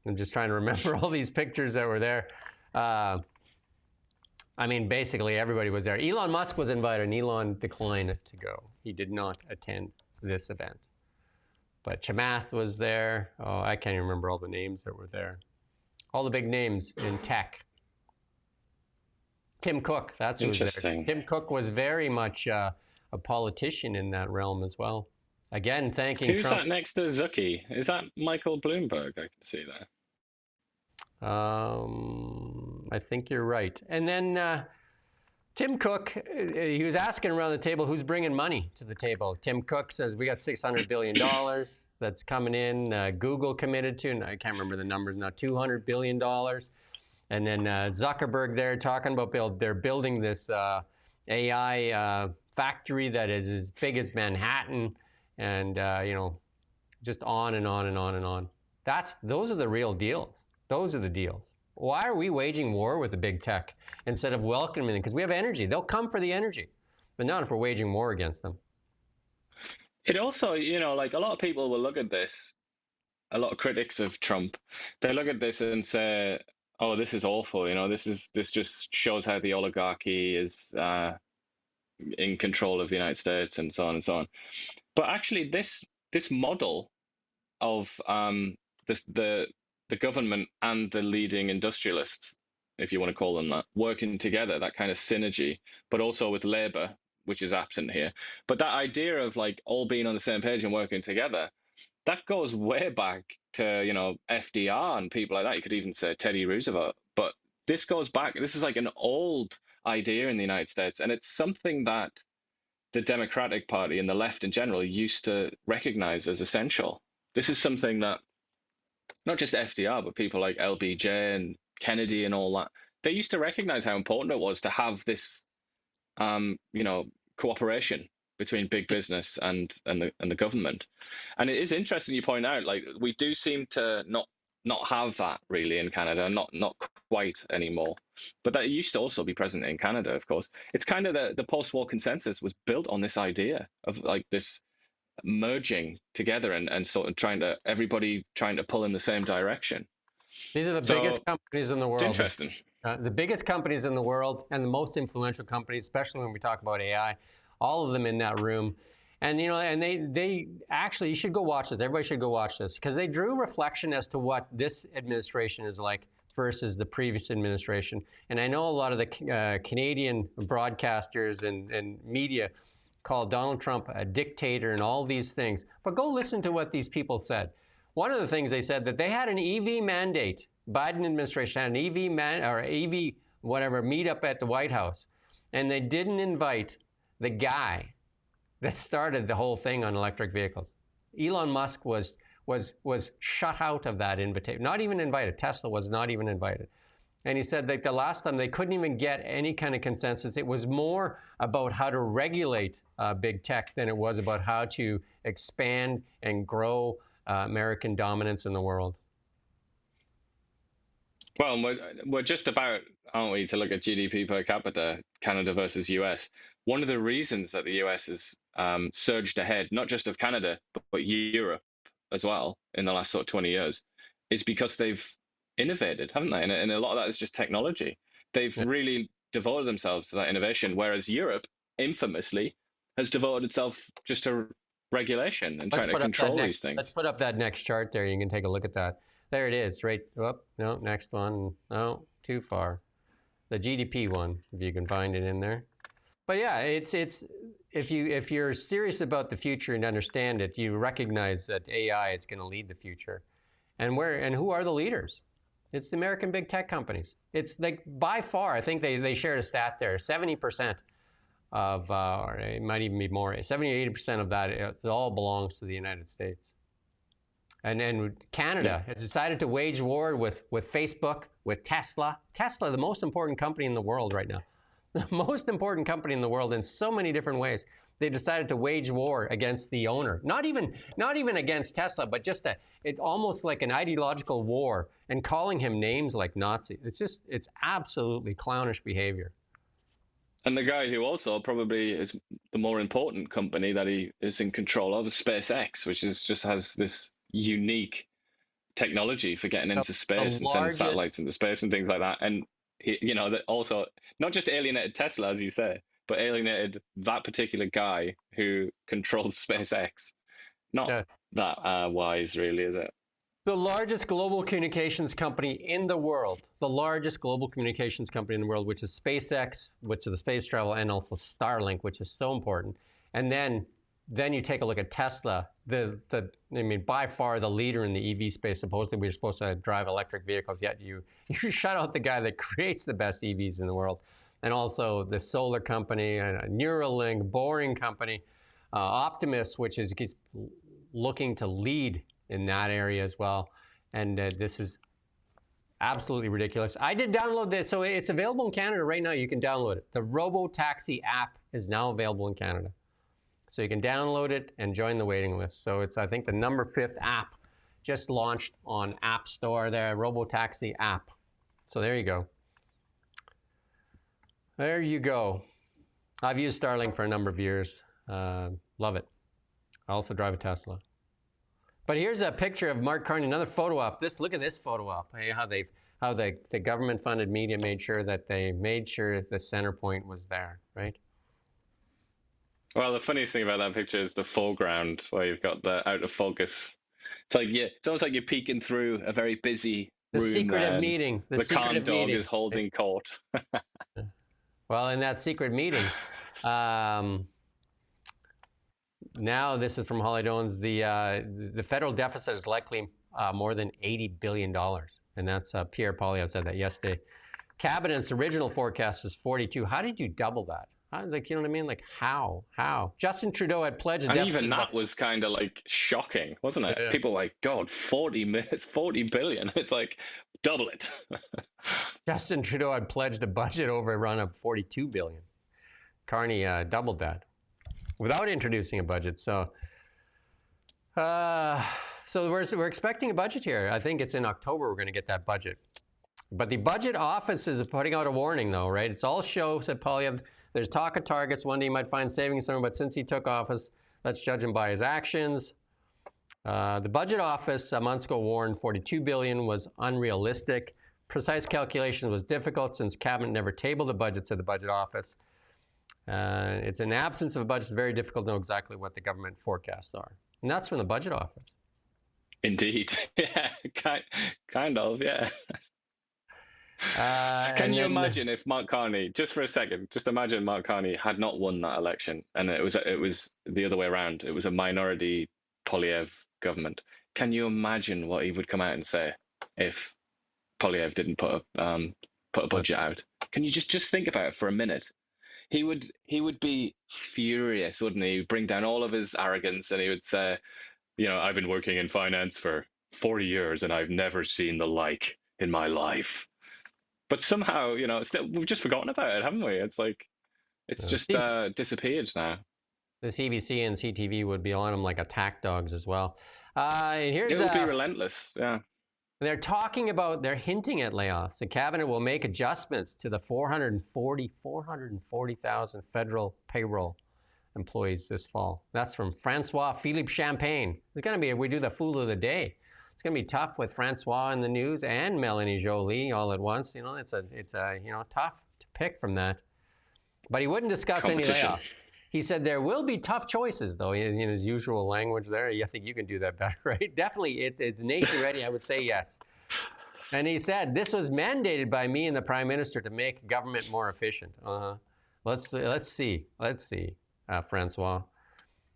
I'm just trying to remember all these pictures that were there. I mean, basically everybody was there. Elon Musk was invited, and Elon declined to go. He did not attend this event. But Chamath was there. Oh, I can't even remember all the names that were there. All the big names in tech. Tim Cook, that's who was there. Interesting. Tim Cook was very much a politician in that realm as well. Again, thanking Who's Trump. that next to Zucky? Is that Michael Bloomberg? I can see there. I think you're right. And then Tim Cook, he was asking around the table, who's bringing money to the table? Tim Cook says, we got $600 billion that's coming in. Google committed to, and I can't remember the numbers now, $200 billion. And then Zuckerberg there talking about they're building this AI factory that is as big as Manhattan, and just on and on and on and on. Those are the real deals. Those are the deals. Why are we waging war with the big tech instead of welcoming them? Because we have energy. They'll come for the energy, but not if we're waging war against them. It also, like a lot of people will look at this, a lot of critics of Trump, they look at this and say, oh, this is awful. This just shows how the oligarchy is in control of the United States and so on and so on. But actually, this model of the government and the leading industrialists, if you want to call them that, working together, that kind of synergy, but also with labor, which is absent here. But that idea of like all being on the same page and working together, that goes way back to, FDR and people like that. You could even say Teddy Roosevelt. But this goes back, this is like an old idea in the United States. And it's something that the Democratic Party and the left in general used to recognize as essential. This is something that not just FDR, but people like LBJ and Kennedy and all that, they used to recognize how important it was to have this, cooperation between big business and the government. And it is interesting you point out, like, we do seem to not have that really in Canada, not quite anymore. But that used to also be present in Canada, of course. It's kind of the post-war consensus was built on this idea of like this merging together and sort of everybody trying to pull in the same direction. These are the biggest companies in the world. It's interesting. The biggest companies in the world and the most influential companies, especially when we talk about AI, all of them in that room. And they actually, you should go watch this. Everybody should go watch this, because they drew reflection as to what this administration is like versus the previous administration. And I know a lot of the Canadian broadcasters and media call Donald Trump a dictator and all these things. But go listen to what these people said. One of the things they said, that they had an EV mandate. Biden administration had an EV EV whatever meetup at the White House, and they didn't invite the guy that started the whole thing on electric vehicles. Elon Musk was shut out of that invitation. Not even invited. Tesla was not even invited. And he said that the last time they couldn't even get any kind of consensus. It was more about how to regulate big tech than it was about how to expand and grow American dominance in the world. Well, we're just about, aren't we, to look at GDP per capita, Canada versus US. One of the reasons that the US has surged ahead, not just of Canada, but Europe as well in the last sort of 20 years, is because they've innovated, haven't they? And a lot of that is just technology. They've really devoted themselves to that innovation, whereas Europe, infamously, has devoted itself just to regulation and trying to control these things. Let's put up that next chart there. You can take a look at that. There it is, right? Oh, no, next one. No, too far. The GDP one, if you can find it in there. But yeah, it's if you're serious about the future and understand it, you recognize that AI is going to lead the future. And who are the leaders? It's the American big tech companies. It's like by far, I think they shared a stat there, 70% of, or it might even be more, 70 or 80% of that, it all belongs to the United States. And then Canada has decided to wage war with Facebook, with Tesla. Tesla, the most important company in the world right now. The most important company in the world in so many different ways. They decided to wage war against the owner. Not even against Tesla, but just it's almost like an ideological war, and calling him names like Nazi. It's absolutely clownish behavior. And the guy who also probably is the more important company that he is in control of is SpaceX, which just has this unique technology for getting into space and sending largest- satellites into space and things like that. And that also not just alienated Tesla, as you say, but alienated that particular guy who controls SpaceX. Not Yeah. that wise, really, is it? The largest global communications company in the world, the largest global communications company in the world, which is SpaceX, which is the space travel, and also Starlink, which is so important. And then you take a look at Tesla, by far the leader in the EV space. Supposedly we're supposed to drive electric vehicles, yet you shut out the guy that creates the best EVs in the world. And also the solar company, Neuralink, Boring Company, Optimus, which is looking to lead in that area as well. And this is absolutely ridiculous. I did download this, so it's available in Canada right now. You can download it. The Robotaxi app is now available in Canada. So you can download it and join the waiting list. So it's, I think, the number 5th app just launched on App Store there, Robotaxi app. So there you go. There you go. I've used Starlink for a number of years. Love it. I also drive a Tesla. But here's a picture of Mark Carney, another photo op. Look at this photo op. Hey, how the government-funded media made sure that the center point was there, right? Well, the funniest thing about that picture is the foreground where you've got the out of focus. It's almost like you're peeking through a very busy room. The secretive meeting. The Khan dog is holding court. Well, in that secret meeting, now this is from Holly Jones. The federal deficit is likely more than $80 billion, and that's Pierre Poilievre said that yesterday. Cabinet's original forecast is 42. How did you double that? Like, you know what I mean? Like, how? Justin Trudeau had pledged a deficit. And even that was kind of like shocking, wasn't it? Yeah. People like, God, 40 billion. It's like, double it. Justin Trudeau had pledged a budget over around of 42 billion. Carney doubled that without introducing a budget. So we're expecting a budget here. I think it's in October we're going to get that budget. But the budget office is putting out a warning, though, right? It's all show, said Poilievre. There's talk of targets. One day you might find savings somewhere, but since he took office, let's judge him by his actions. The budget office months ago warned 42 billion was unrealistic. Precise calculation was difficult since cabinet never tabled the budget, said the budget office. It's an absence of a budget. It's very difficult to know exactly what the government forecasts are. And that's from the budget office. Indeed. Yeah, kind of, yeah. Can you imagine if Mark Carney, just for a second, just imagine Mark Carney had not won that election and it was the other way around. It was a minority Poilievre government. Can you imagine what he would come out and say if Poilievre didn't put a budget out? Can you just think about it for a minute? He would be furious, wouldn't he? He'd bring down all of his arrogance and he would say, I've been working in finance for 40 years and I've never seen the like in my life. But somehow, we've just forgotten about it, haven't we? It's like, it's just disappeared now. The CBC and CTV would be on him like attack dogs as well. It would be relentless, yeah. They're hinting at layoffs. The cabinet will make adjustments to the 440,000 federal payroll employees this fall. That's from Francois Philippe Champagne. It's going to be, we do the fool of the day. It's going to be tough with Francois in the news and Melanie Joly all at once. It's tough to pick from that. But he wouldn't discuss any layoffs. He said there will be tough choices, though, in his usual language there. I think you can do that better, right? Definitely, it's nation ready, I would say yes. And he said, this was mandated by me and the Prime Minister to make government more efficient. Let's see, Francois.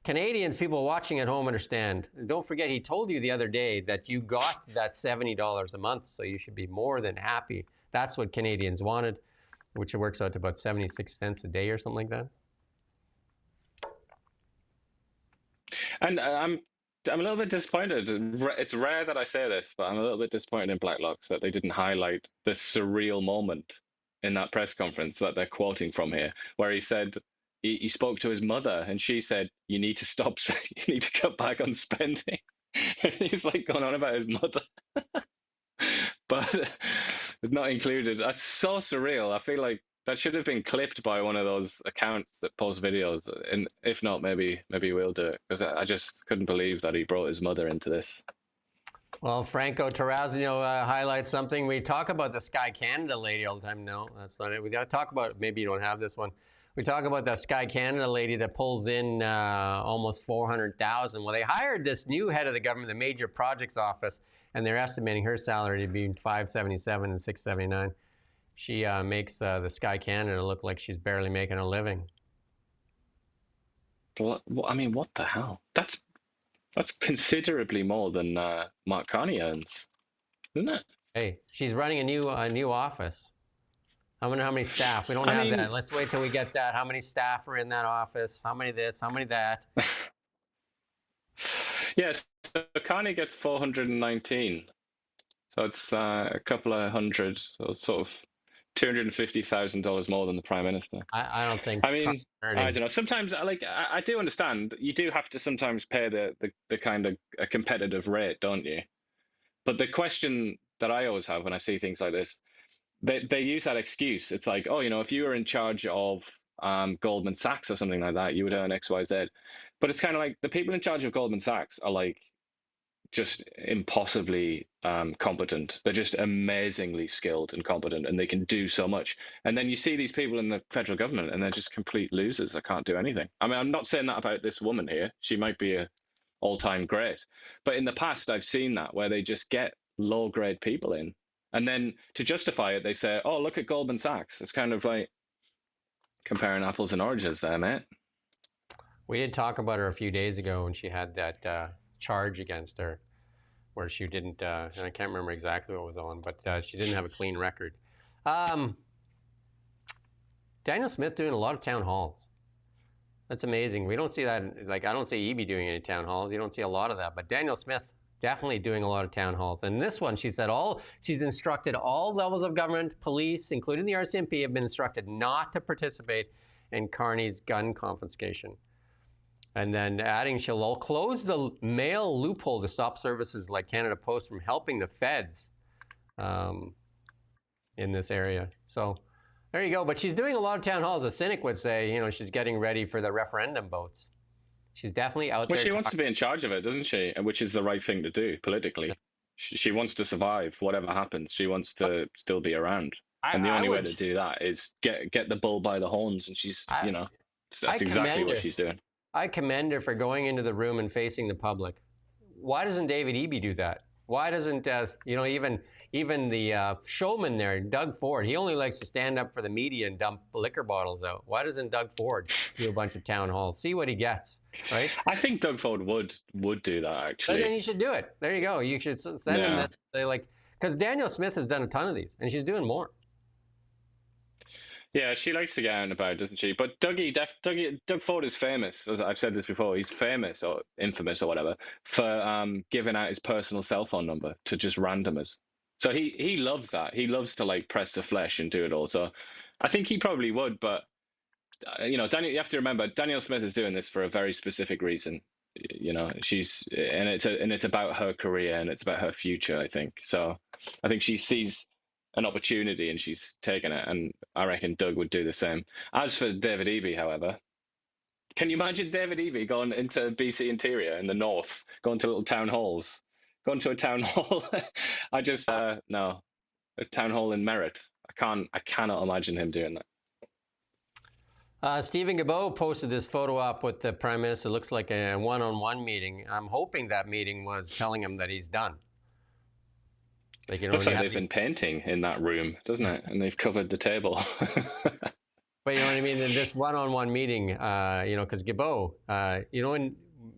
Canadians, people watching at home, understand. And don't forget, he told you the other day that you got that $70 a month, so you should be more than happy. That's what Canadians wanted, which works out to about 76 cents a day or something like that. And I'm a little bit disappointed. It's rare that I say this, but I'm a little bit disappointed in Blacklocks that they didn't highlight the surreal moment in that press conference that they're quoting from here, where he said he spoke to his mother and she said, you need to stop, you need to cut back on spending. And he's like going on about his mother. But it's not included. That's so surreal. I feel like that should have been clipped by one of those accounts that post videos, and if not, maybe we'll do it, because I just couldn't believe that he brought his mother into this. Well, Franco Terrazino highlights something. We talk about the Sky Canada lady all the time. No, that's not it. We got to talk about, maybe you don't have this one. We talk about the Sky Canada lady that pulls in almost 400,000. Well, they hired this new head of the government, the Major Projects Office, and they're estimating her salary to be 577 and 679. She makes the Sky Canada look like she's barely making a living. I mean, what the hell? That's considerably more than Mark Carney earns, isn't it? Hey, she's running a new office. I wonder how many staff. We don't have that. Let's wait till we get that. How many staff are in that office? How many this? How many that? Yes, so Carney gets 419. So it's a couple of hundred, or sort of $250,000 more than the Prime Minister. I don't think. I mean, I don't know. Sometimes, I do understand. You do have to sometimes pay the kind of a competitive rate, don't you? But the question that I always have when I see things like this, they use that excuse. It's like, oh, if you were in charge of Goldman Sachs or something like that, you would earn X, Y, Z. But it's kind of like the people in charge of Goldman Sachs are like just impossibly competent. They're just amazingly skilled and competent, and they can do so much. And then you see these people in the federal government, and they're just complete losers. They can't do anything. I mean, I'm not saying that about this woman here. She might be a all-time great, but in the past, I've seen that where they just get low-grade people in, and then to justify it, they say, "Oh, look at Goldman Sachs." It's kind of like comparing apples and oranges, there, mate. We did talk about her a few days ago when she had that charge against her, where she didn't, and I can't remember exactly what was on, but she didn't have a clean record. Daniel Smith doing a lot of town halls. That's amazing. We don't see that, like, I don't see Eby doing any town halls. You don't see a lot of that, but Daniel Smith definitely doing a lot of town halls. And this one, she said she's instructed all levels of government, police, including the RCMP, have been instructed not to participate in Carney's gun confiscation. And then adding, she'll close the mail loophole to stop services like Canada Post from helping the feds in this area. So there you go. But she's doing a lot of town halls. A cynic would say, she's getting ready for the referendum votes. She's definitely out there. Well, she wants to be in charge of it, doesn't she? Which is the right thing to do politically. She wants to survive whatever happens. She wants to still be around. And the only way to do that is get the bull by the horns. And she's, that's exactly what she's doing. I commend her for going into the room and facing the public. Why doesn't David Eby do that? Why doesn't, even the showman there, Doug Ford, he only likes to stand up for the media and dump liquor bottles out. Why doesn't Doug Ford do a bunch of town halls? See what he gets, right? I think Doug Ford would do that, actually. But then you should do it. There you go. You should send him this. Because Daniel Smith has done a ton of these, and she's doing more. Yeah, she likes to get out and about, doesn't she? But Doug Ford is famous, as I've said this before. He's famous or infamous or whatever for giving out his personal cell phone number to just randomers. So he loves that. He loves to press the flesh and do it all. So I think he probably would. But Daniel, you have to remember, Daniel Smith is doing this for a very specific reason. It's about her career and it's about her future, I think. So I think she sees an opportunity and she's taken it, and I reckon Doug would do the same. As for David Eby, however, can you imagine David Eby going into BC Interior in the north, going to little town halls, going to a town hall? I just no, a town hall in Merritt. I cannot imagine him doing that. Stephen Guilbeault posted this photo up with the Prime Minister. It looks like a one-on-one meeting. I'm hoping that meeting was telling him that he's done. Looks like they've been painting in that room, doesn't it? And they've covered the table. But you know what I mean? In this one-on-one meeting, because Guilbeault,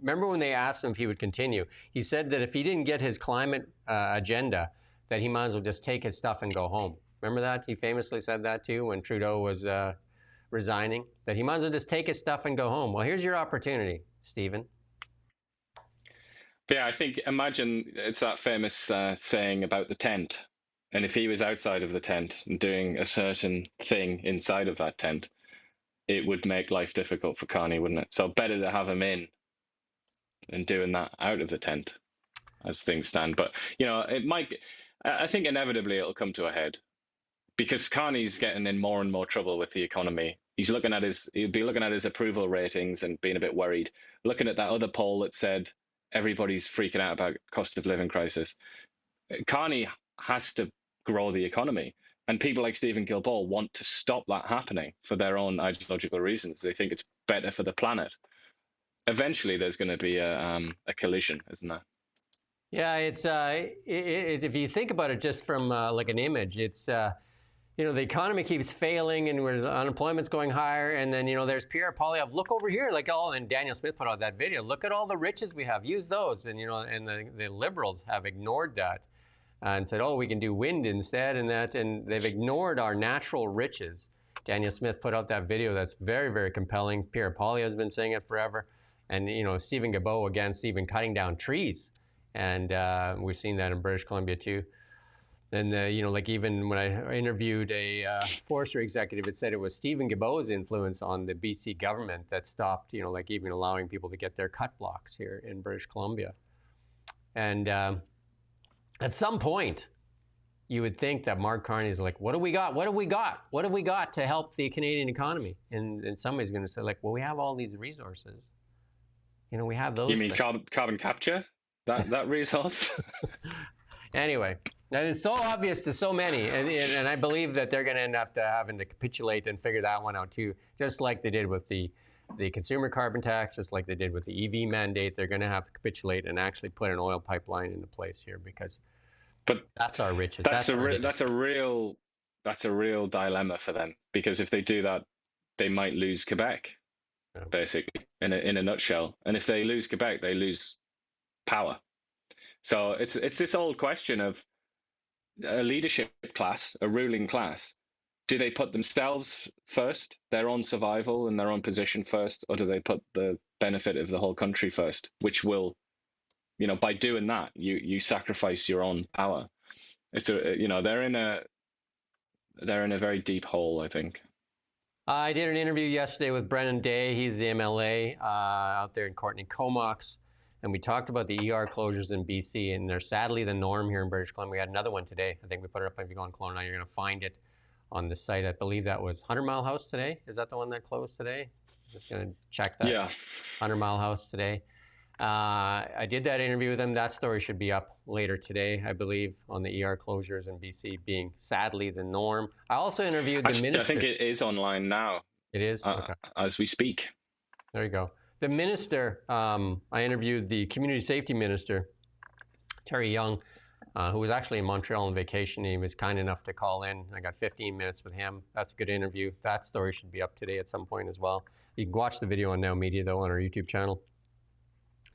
remember when they asked him if he would continue, he said that if he didn't get his climate agenda, that he might as well just take his stuff and go home. Remember that? He famously said that too when Trudeau was resigning, that he might as well just take his stuff and go home. Well, here's your opportunity, Stephen. But yeah, I think, imagine it's that famous saying about the tent. And if he was outside of the tent and doing a certain thing inside of that tent, it would make life difficult for Carney, wouldn't it? So better to have him in and doing that out of the tent as things stand. But, it might be, I think inevitably it'll come to a head because Carney's getting in more and more trouble with the economy. He'll be looking at his approval ratings and being a bit worried. Looking at that other poll that said everybody's freaking out about cost of living crisis. Carney has to grow the economy. And people like Stephen Gilboa want to stop that happening for their own ideological reasons. They think it's better for the planet. Eventually, there's going to be a collision, isn't there? Yeah, it's if you think about it just from like an image, it's the economy keeps failing and where the unemployment's going higher, and then there's Pierre Poilievre. Look over here, like and Daniel Smith put out that video. Look at all the riches we have. Use those, and and the liberals have ignored that and said, oh, we can do wind instead, and they've ignored our natural riches. Daniel Smith put out that video that's very, very compelling. Pierre Poilievre has been saying it forever, and Stephen Gilboa against even cutting down trees, and we've seen that in British Columbia too. And like even when I interviewed a forestry executive, it said it was Stephen Gilboa's influence on the BC government that stopped, like even allowing people to get their cut blocks here in British Columbia. And at some point, you would think that Mark Carney is like, what do we got? What do we got? What do we got to help the Canadian economy? And somebody's going to say, like, well, we have all these resources. We have those. You mean carbon capture? That resource? Anyway, now it's so obvious to so many, and I believe that they're going to end up having to capitulate and figure that one out too, just like they did with the consumer carbon tax, just like they did with the EV mandate. They're going to have to capitulate and actually put an oil pipeline into place here because that's our riches. That's a real dilemma for them, because if they do that, they might lose Quebec, basically, in a nutshell. And if they lose Quebec, they lose power. So it's this old question of a leadership class, a ruling class. Do they put themselves first, their own survival and their own position first, or do they put the benefit of the whole country first? Which will, by doing that, you sacrifice your own power. It's they're in a very deep hole, I think. I did an interview yesterday with Brennan Day. He's the MLA out there in Courtenay-Comox. And we talked about the ER closures in BC, and they're sadly the norm here in British Columbia. We had another one today. I think we put it up. If you go on Kelowna now, you're going to find it on the site. I believe that was 100 Mile House today. Is that the one that closed today? Just going to check that. Yeah. 100 Mile House today. I did that interview with them. That story should be up later today, I believe, on the ER closures in BC being sadly the norm. I also interviewed the minister. I think it is online now. It is? Okay. As we speak. There you go. The minister, I interviewed the community safety minister, Terry Young, who was actually in Montreal on vacation. He was kind enough to call in. I got 15 minutes with him. That's a good interview. That story should be up today at some point as well. You can watch the video on Now Media, though, on our YouTube channel.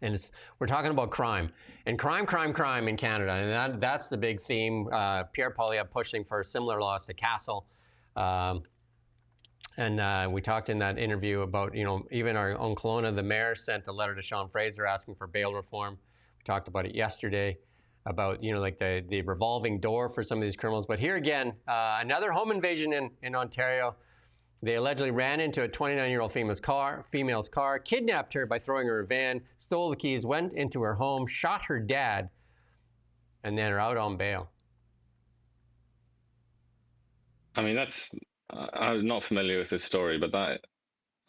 And we're talking about crime. And crime in Canada. And that's the big theme. Pierre Poilievre pushing for similar laws to Castle. And we talked in that interview about, even our own Kelowna, the mayor sent a letter to Sean Fraser asking for bail reform. We talked about it yesterday, about, like the revolving door for some of these criminals. But here again, another home invasion in Ontario. They allegedly ran into a 29-year-old female's car, kidnapped her by throwing her a van, stole the keys, went into her home, shot her dad, and then are out on bail. I mean, I'm not familiar with this story, but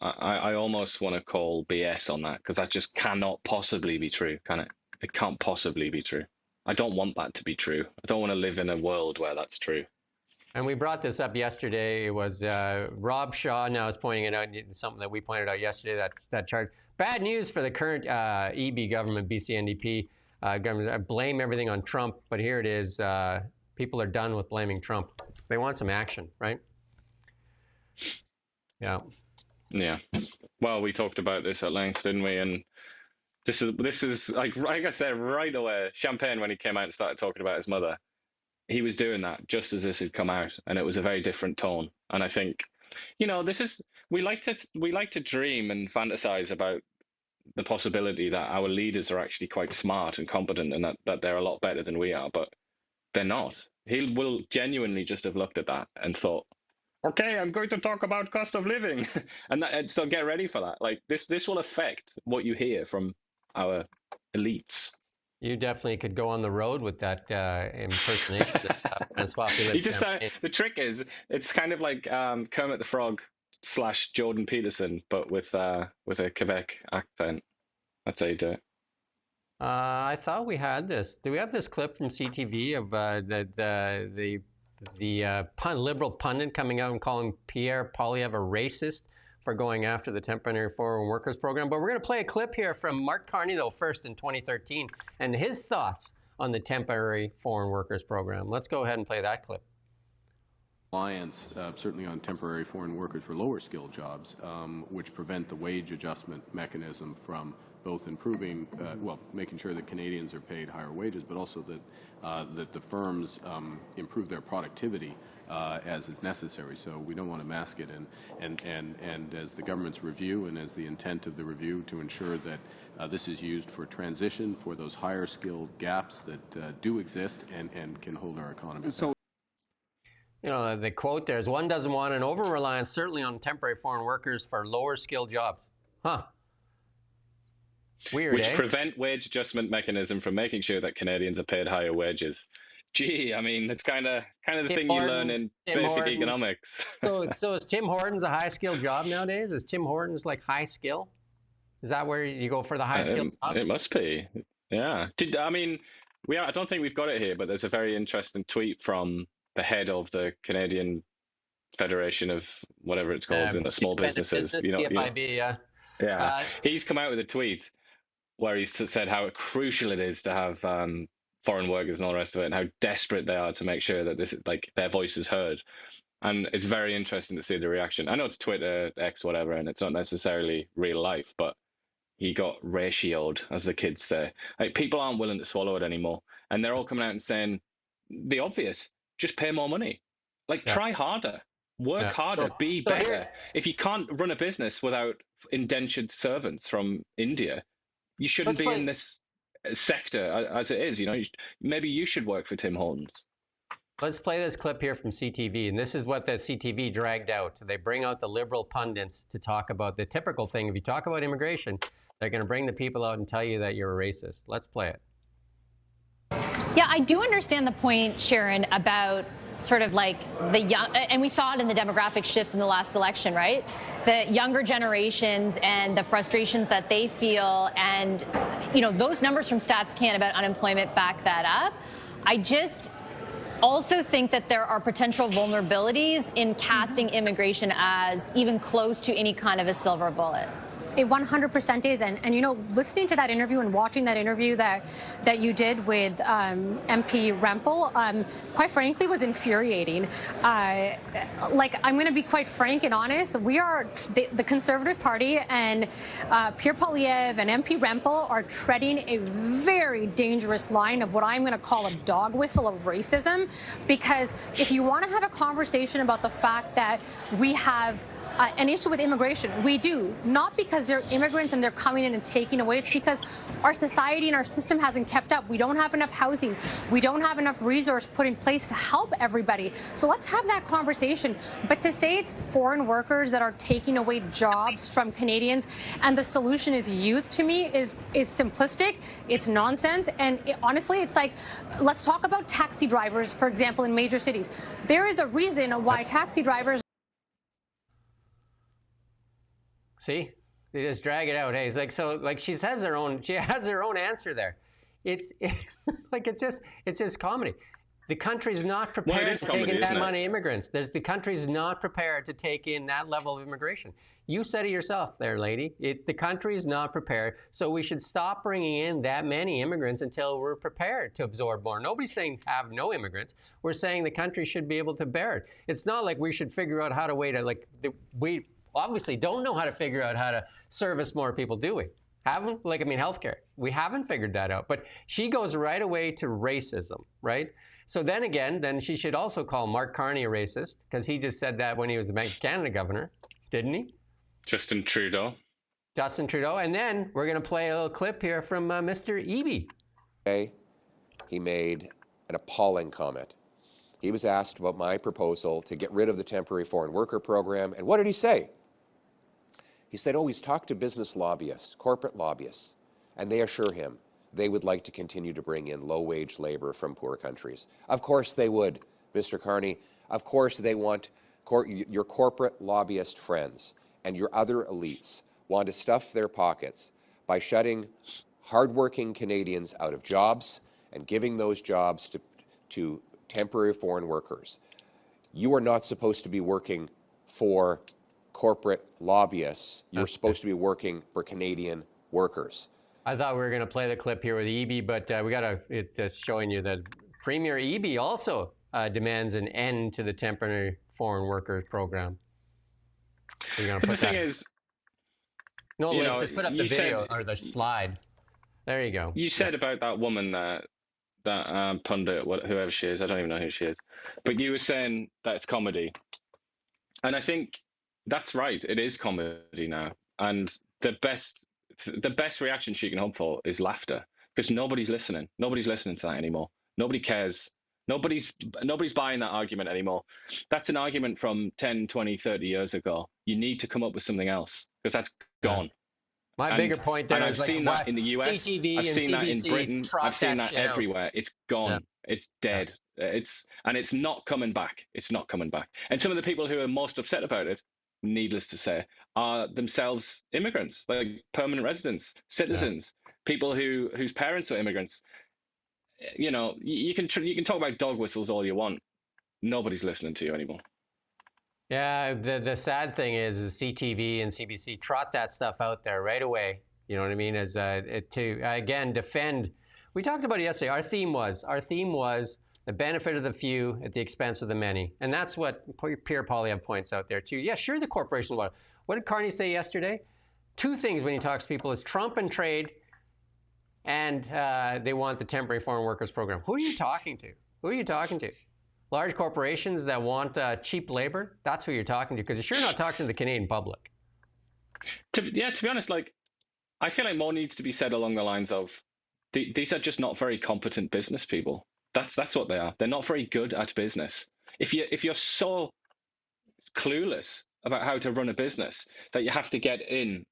I almost want to call BS on that, because that just cannot possibly be true, can it? It can't possibly be true. I don't want that to be true. I don't want to live in a world where that's true. And we brought this up yesterday. It was Rob Shaw now is pointing it out, something that we pointed out yesterday, that chart. Bad news for the current EB government, BC NDP government. I blame everything on Trump, but here it is. People are done with blaming Trump. They want some action, right? Yeah. Yeah. Well, we talked about this at length, didn't we? And this is like I said right away, Champagne, when he came out and started talking about his mother, he was doing that just as this had come out, and it was a very different tone. And I think, we like to dream and fantasize about the possibility that our leaders are actually quite smart and competent, and that they're a lot better than we are, but they're not. He will genuinely just have looked at that and thought, okay, I'm going to talk about cost of living, and so get ready for that. Like this will affect what you hear from our elites. You definitely could go on the road with that impersonation. The trick is, it's kind of like Kermit the Frog / Jordan Peterson, but with a Quebec accent. That's how you do it. I thought we had this. Do we have this clip from CTV of the liberal pundit coming out and calling Pierre Poilievre a racist for going after the temporary foreign workers program? But we're going to play a clip here from Mark Carney, though, first in 2013, and his thoughts on the temporary foreign workers program. Let's go ahead and play that clip. Reliance, certainly on temporary foreign workers for lower skilled jobs, which prevent the wage adjustment mechanism from both improving, well, making sure that Canadians are paid higher wages, but also that the firms improve their productivity as is necessary. So we don't want to mask it, and as the government's review and as the intent of the review to ensure that this is used for transition for those higher skilled gaps that do exist and can hold our economy back. You know, the quote there is, one doesn't want an over-reliance, certainly on temporary foreign workers for lower skilled jobs. Huh. Weird, Which prevent wage adjustment mechanism from making sure that Canadians are paid higher wages. Gee, I mean, it's kind of the thing you learn in basic economics. So is Tim Hortons a high-skilled job nowadays? Is Tim Hortons like high skill? Is that where you go for the high-skilled jobs? It must be, yeah. I don't think we've got it here, but there's a very interesting tweet from the head of the Canadian Federation of whatever it's called, in the small businesses. CFIB, yeah. Yeah, he's come out with a tweet where he's said how crucial it is to have foreign workers and all the rest of it, and how desperate they are to make sure that this is their voice is heard. And it's very interesting to see the reaction. I know it's Twitter, X, whatever, and it's not necessarily real life, but he got ratioed, as the kids say. People aren't willing to swallow it anymore, and they're all coming out and saying the obvious: just pay more money. Try harder, work harder, be better. If you can't run a business without indentured servants from India, you shouldn't be in this sector as it is. Maybe you should work for Tim Hortons. Let's play this clip here from CTV, and this is what the CTV dragged out. They bring out the liberal pundits to talk about the typical thing. If you talk about immigration, they're going to bring the people out and tell you that you're a racist. Let's play it. Yeah, I do understand the point, Sharon, about sort of like the young, and we saw it in the demographic shifts in the last election, right? The younger generations and the frustrations that they feel, and those numbers from Stats Can about unemployment back that up. I just also think that there are potential vulnerabilities in casting immigration as even close to any kind of a silver bullet. It 100% is, and listening to that interview and watching that interview that you did with MP Rempel, quite frankly, was infuriating. I'm going to be quite frank and honest. We are the Conservative Party, and Pierre Poilievre and MP Rempel are treading a very dangerous line of what I'm going to call a dog whistle of racism. Because if you want to have a conversation about the fact that we have an issue with immigration, we do, not because they're immigrants and they're coming in and taking away. It's because our society and our system hasn't kept up. We don't have enough housing. We don't have enough resource put in place to help everybody. So let's have that conversation. But to say it's foreign workers that are taking away jobs from Canadians and the solution is youth, to me, is simplistic. It's nonsense. And honestly, it's like, let's talk about taxi drivers, for example, in major cities. There is a reason why taxi drivers. See, they just drag it out. Hey, she has her own answer there. It's just comedy. The country's not prepared to take in that many immigrants. The country's not prepared to take in that level of immigration. You said it yourself there, lady. The country's not prepared, so we should stop bringing in that many immigrants until we're prepared to absorb more. Nobody's saying have no immigrants. We're saying the country should be able to bear it. It's not like we should figure out how to we obviously don't know how to figure out how to service more people, do we? Haven't? Healthcare. We haven't figured that out. But she goes right away to racism, right? So then she should also call Mark Carney a racist, because he just said that when he was the Bank of Canada governor, didn't he? Justin Trudeau. And then we're going to play a little clip here from Mr. Eby. He made an appalling comment. He was asked about my proposal to get rid of the temporary foreign worker program, and what did he say? He said, he's talked to business lobbyists, corporate lobbyists, and they assure him they would like to continue to bring in low-wage labor from poor countries. Of course they would, Mr. Carney. Of course they want your corporate lobbyist friends and your other elites want to stuff their pockets by shutting hardworking Canadians out of jobs and giving those jobs to temporary foreign workers. You are not supposed to be working for corporate lobbyists. You're supposed to be working for Canadian workers. I thought we were going to play the clip here with Eby, but it's showing you that Premier Eby also demands an end to the temporary foreign workers program. So you're going to put the thing is, no, just put up the video or the slide. There you go. You said about that woman, that pundit, whoever she is, I don't even know who she is, but you were saying that it's comedy, and I think that's right. It is comedy now, and the best reaction she can hope for is laughter, because nobody's listening. Nobody's listening to that anymore. Nobody cares. Nobody's buying that argument anymore. That's an argument from 10, 20, 30 years ago. You need to come up with something else, because that's gone. My bigger point there is I've seen that in the US. CTV I've seen that in Britain. I've seen that everywhere. It's gone. Yeah. It's dead. It's not coming back. It's not coming back. And some of the people who are most upset about it, needless to say, are themselves immigrants, like permanent residents, citizens, people whose parents were immigrants. You know, you can talk about dog whistles all you want. Nobody's listening to you anymore. Yeah, the sad thing is CTV and CBC trot that stuff out there right away. You know what I mean? As to again defend. We talked about it yesterday. Our theme was the benefit of the few at the expense of the many, and that's what Pierre Poilievre points out there too. Yeah, sure, the corporations want it. What did Carney say yesterday? Two things when he talks to people is Trump and trade, and they want the temporary foreign workers program. Who are you talking to? Who are you talking to? Large corporations that want cheap labor? That's who you're talking to, because you're sure not talking to the Canadian public. To be honest, like, I feel like more needs to be said along the lines of these are just not very competent business people. That's what they are. They're not very good at business. If you're so clueless about how to run a business that you have to get in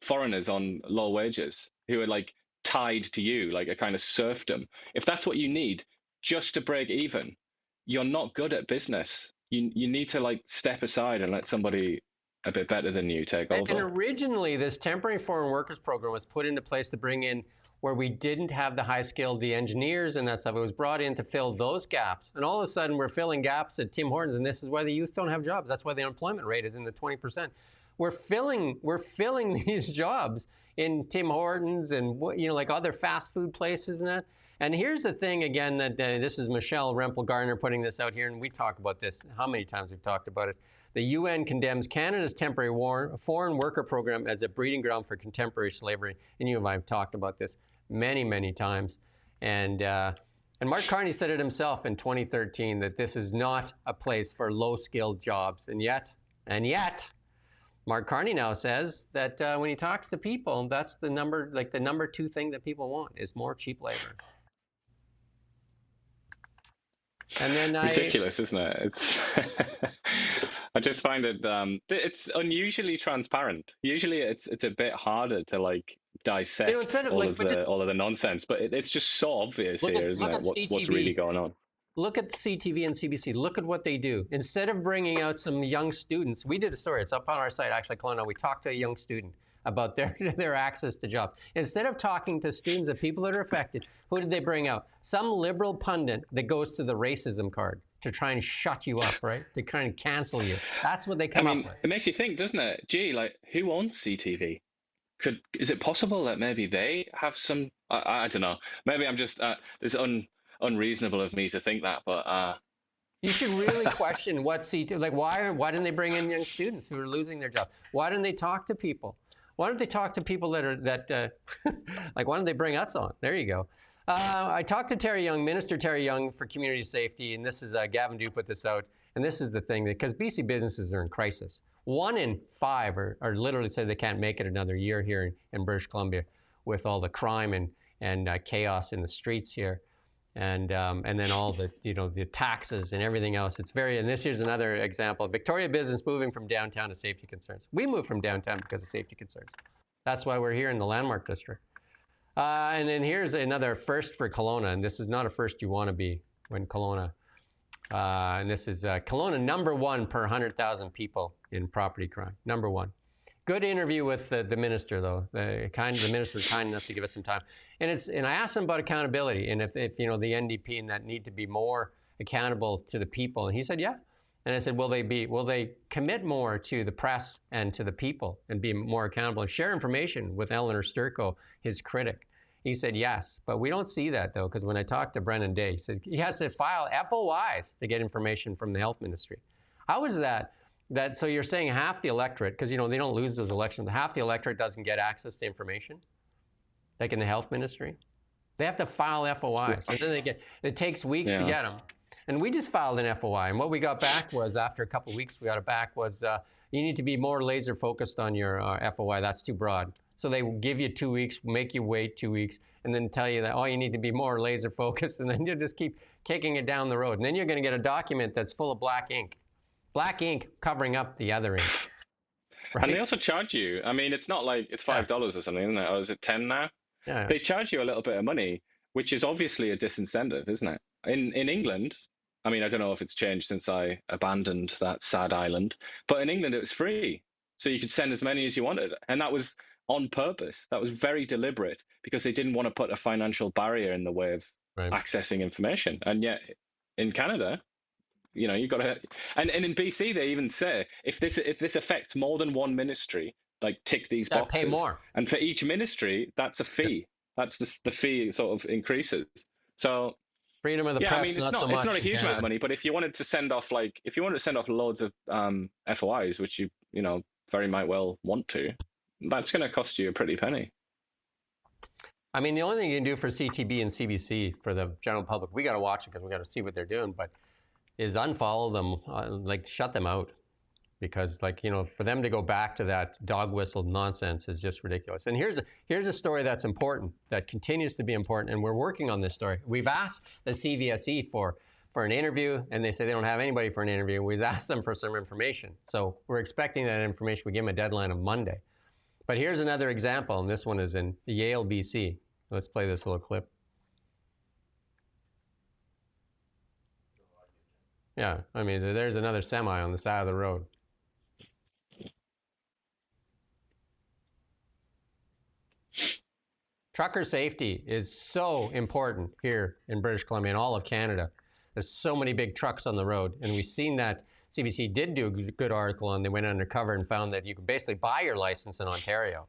foreigners on low wages who are like tied to you, like a kind of serfdom, if that's what you need just to break even, you're not good at business. You need to like step aside and let somebody a bit better than you take over. And originally, this temporary foreign workers program was put into place to bring in where we didn't have the high-skilled, the engineers and that stuff. It was brought in to fill those gaps. And all of a sudden, we're filling gaps at Tim Hortons, and this is why the youth don't have jobs. That's why the unemployment rate is in the 20%. We're filling these jobs in Tim Hortons and like other fast food places and that. And here's the thing again, that this is Michelle Rempel-Garner putting this out here, and we talk about this. How many times we've talked about it? The UN condemns Canada's temporary foreign worker program as a breeding ground for contemporary slavery. And you and I have talked about this many, many times. And Mark Carney said it himself in 2013 that this is not a place for low-skilled jobs. And yet, Mark Carney now says that when he talks to people, that's the number two thing that people want is more cheap labor. And then ridiculous, isn't it? It's I just find it it's unusually transparent. Usually it's a bit harder to like dissect all of the nonsense, but it's just so obvious here, isn't it? What's really going on? Look at CTV and CBC. Look at what they do. Instead of bringing out some young students, we did a story. It's up on our site, actually, Kelowna. We talked to a young student about their access to jobs. Instead of talking to students of people that are affected, who did they bring out? Some liberal pundit that goes to the racism card to try and shut you up, right? To kind of cancel you. That's what they come up with. It makes you think, doesn't it? Gee, like, who owns CTV? Is it possible that maybe they have some? I don't know. Maybe I'm just it's unreasonable of me to think that, but you should really question what CTV, like why didn't they bring in young students who are losing their job? Why didn't they talk to people? Why don't they talk to people that like why don't they bring us on? There you go. I talked to Terry Young, Minister Terry Young for Community Safety, and this is Gavin Dew put this out. And this is the thing, because BC businesses are in crisis. 1 in 5 are literally say they can't make it another year here in British Columbia with all the crime and chaos in the streets here. And then all the the taxes and everything else. And this here's another example. Victoria business moving from downtown to safety concerns. We moved from downtown because of safety concerns. That's why we're here in the Landmark District. And then here's another first for Kelowna, and this is not a first you want to be when Kelowna. And this is Kelowna #1 per 100,000 people in property crime. #1. Good interview with the minister, though. The minister was kind enough to give us some time. And I asked him about accountability and if the NDP and that need to be more accountable to the people. And he said, yeah. And I said, will they commit more to the press and to the people and be more accountable and share information with Eleanor Sturko, his critic? He said, yes. But we don't see that, though, because when I talked to Brennan Day, he said he has to file FOIs to get information from the health ministry. How is that? So you're saying half the electorate, because they don't lose those elections, half the electorate doesn't get access to information, like in the health ministry? They have to file FOIs, and then it takes weeks to get them. And we just filed an FOI, and what we got back was, after a couple of weeks, we got it back was, you need to be more laser focused on your FOI. That's too broad. So they give you 2 weeks, make you wait 2 weeks, and then tell you that, you need to be more laser focused, and then you just keep kicking it down the road. And then you're going to get a document that's full of black ink. Black ink covering up the other ink. Right? And they also charge you. I mean, it's not like it's $5 or something, isn't it? Or is it 10 now? Yeah. They charge you a little bit of money, which is obviously a disincentive, isn't it? In England, I mean, I don't know if it's changed since I abandoned that sad island, but in England it was free. So you could send as many as you wanted. And that was on purpose. That was very deliberate because they didn't want to put a financial barrier in the way of accessing information. And yet in Canada, you've got to, and in BC, they even say, if this affects more than one ministry, like tick these boxes. Pay more. And for each ministry, that's a fee. That's the fee sort of increases. So freedom of the press, I mean, not so much. It's not a huge amount of money, but if you wanted to send off loads of FOIs, which you very might well want to, that's going to cost you a pretty penny. I mean, the only thing you can do for CTB and CBC for the general public, we got to watch it because we got to see what they're doing, but is unfollow them, shut them out, because for them to go back to that dog whistle nonsense is just ridiculous. And here's a story that's important, that continues to be important, and we're working on this story. We've asked the CVSE for an interview, and they say they don't have anybody for an interview. We've asked them for some information, so we're expecting that information. We give them a deadline of Monday. But here's another example, and this one is in Yale, BC. Let's play this little clip. Yeah, I mean, there's another semi on the side of the road. Trucker safety is so important here in British Columbia and all of Canada. There's so many big trucks on the road, and we've seen that CBC did do a good article on. They went undercover and found that you could basically buy your license in Ontario.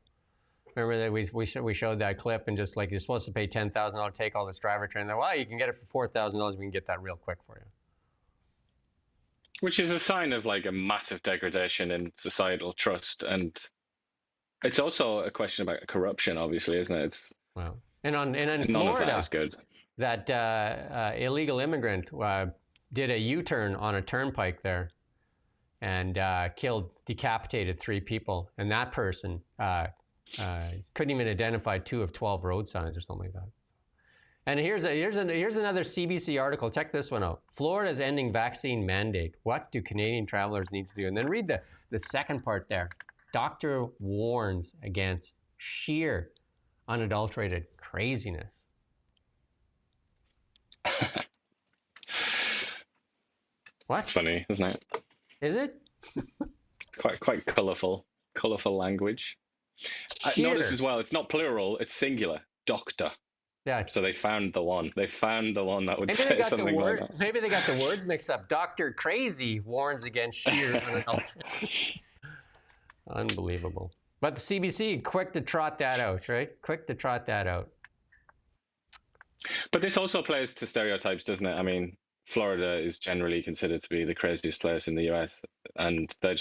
Remember that we showed that clip, and just like you're supposed to pay $10,000 to take all this driver training. Well, you can get it for $4,000. We can get that real quick for you. Which is a sign of a massive degradation in societal trust, and it's also a question about corruption, obviously, isn't it? Wow. And in none Florida, of that is good. That illegal immigrant did a U-turn on a turnpike there, and decapitated 3 people, and that person couldn't even identify 2 of 12 road signs or something like that. And here's another CBC article. Check this one out. Florida is ending vaccine mandate. What do Canadian travelers need to do? And then read the second part there. Doctor warns against sheer, unadulterated craziness. What? It's funny, isn't it? Is it? It's quite colourful language. Notice as well, it's not plural, it's singular. Doctor. Yeah. So they found the one. They found the one that would say something like that. Maybe they got the words mixed up. Dr. Crazy warns against sheer unadulterated. Unbelievable. But the CBC, quick to trot that out, right? Quick to trot that out. But this also plays to stereotypes, doesn't it? I mean, Florida is generally considered to be the craziest place in the US, and they're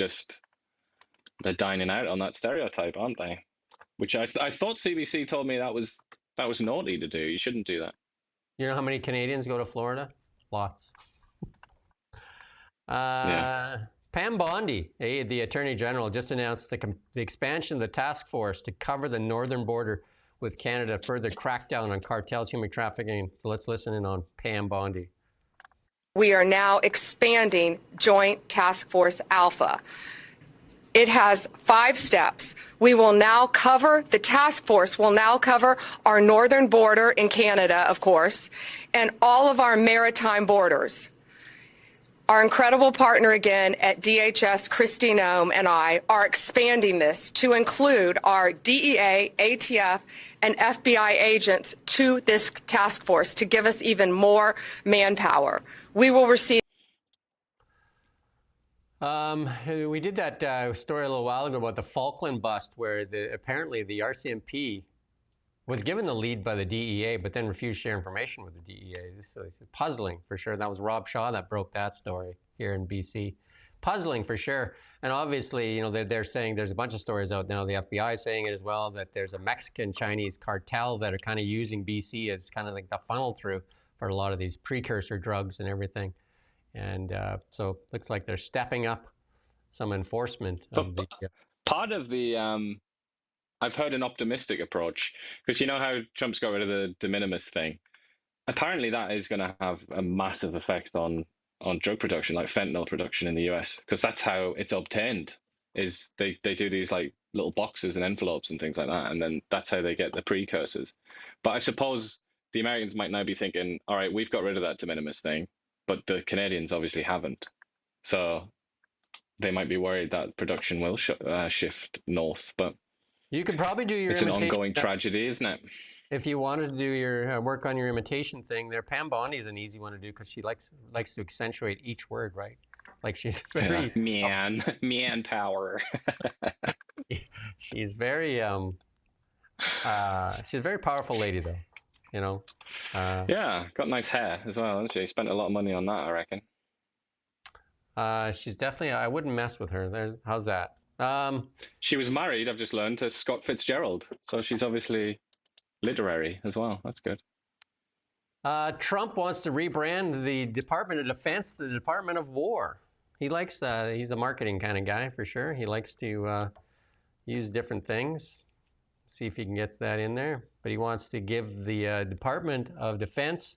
dining out on that stereotype, aren't they? Which I thought CBC told me that was naughty to do. You shouldn't do that. You know how many Canadians go to Florida? Lots. Pam Bondi, the Attorney General, just announced the expansion of the task force to cover the northern border with Canada, further crackdown on cartels, human trafficking. So let's listen in on Pam Bondi. We are now expanding Joint Task Force Alpha. It has 5 steps. The task force will now cover our northern border in Canada, of course, and all of our maritime borders. Our incredible partner again at DHS, Kristi Noem, and I are expanding this to include our DEA, ATF, and FBI agents to this task force to give us even more manpower. We will receive. We did that story a little while ago about the Falkland bust, where apparently the RCMP was given the lead by the DEA, but then refused to share information with the DEA. So it's puzzling for sure. That was Rob Shaw that broke that story here in BC. Puzzling for sure. And obviously, you know, they're saying there's a bunch of stories out now. The FBI is saying it as well, that there's a Mexican-Chinese cartel that are kind of using BC as kind of like the funnel through for a lot of these precursor drugs and everything. And so it looks like they're stepping up some enforcement of the... Part of the... I've heard an optimistic approach, because you know how Trump's got rid of the de minimis thing? Apparently that is going to have a massive effect on drug production, like fentanyl production in the US, because that's how it's obtained, is they do these like little boxes and envelopes and things like that, and then that's how they get the precursors. But I suppose the Americans might now be thinking, all right, we've got rid of that de minimis thing, but the Canadians obviously haven't. So they might be worried that production will shift north, but you could probably do your it's an ongoing tragedy, isn't it? If you wanted to do your work on your imitation thing, there, Pam Bondi is an easy one to do because she likes to accentuate each word, right? Like she's very man power. She's very she's a very powerful lady, though. You know. Yeah, got nice hair as well, hasn't she? Spent a lot of money on that, I reckon. She's definitely. I wouldn't mess with her. How's that? She was married, I've just learned, to Scott Fitzgerald, so she's obviously literary as well. That's good. Trump wants to rebrand the Department of Defense the Department of War. He likes that. He's a marketing kind of guy for sure. He likes to use different things. See if he can get that in there. But he wants to give the Department of Defense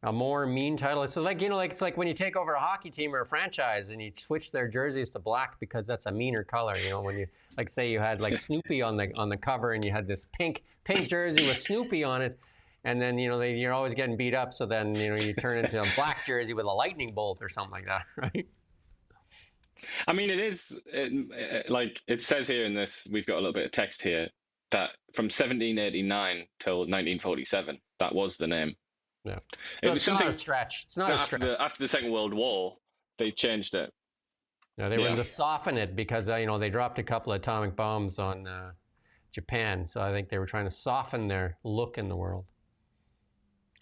a more mean title. So like, you know, like it's like when you take over a hockey team or a franchise and you switch their jerseys to black because that's a meaner color. You know, when you like say you had like Snoopy on the cover and you had this pink jersey with Snoopy on it, and then you know you're always getting beat up. So then you know you turn into a black jersey with a lightning bolt or something like that, right? I mean, like it says here in this, we've got a little bit of text here that from 1789 till 1947, that was the name. Yeah, it so was something. Not a stretch. It's not a stretch. After the Second World War, they changed it. No, they were to soften it because you know they dropped a couple of atomic bombs on Japan, so I think they were trying to soften their look in the world.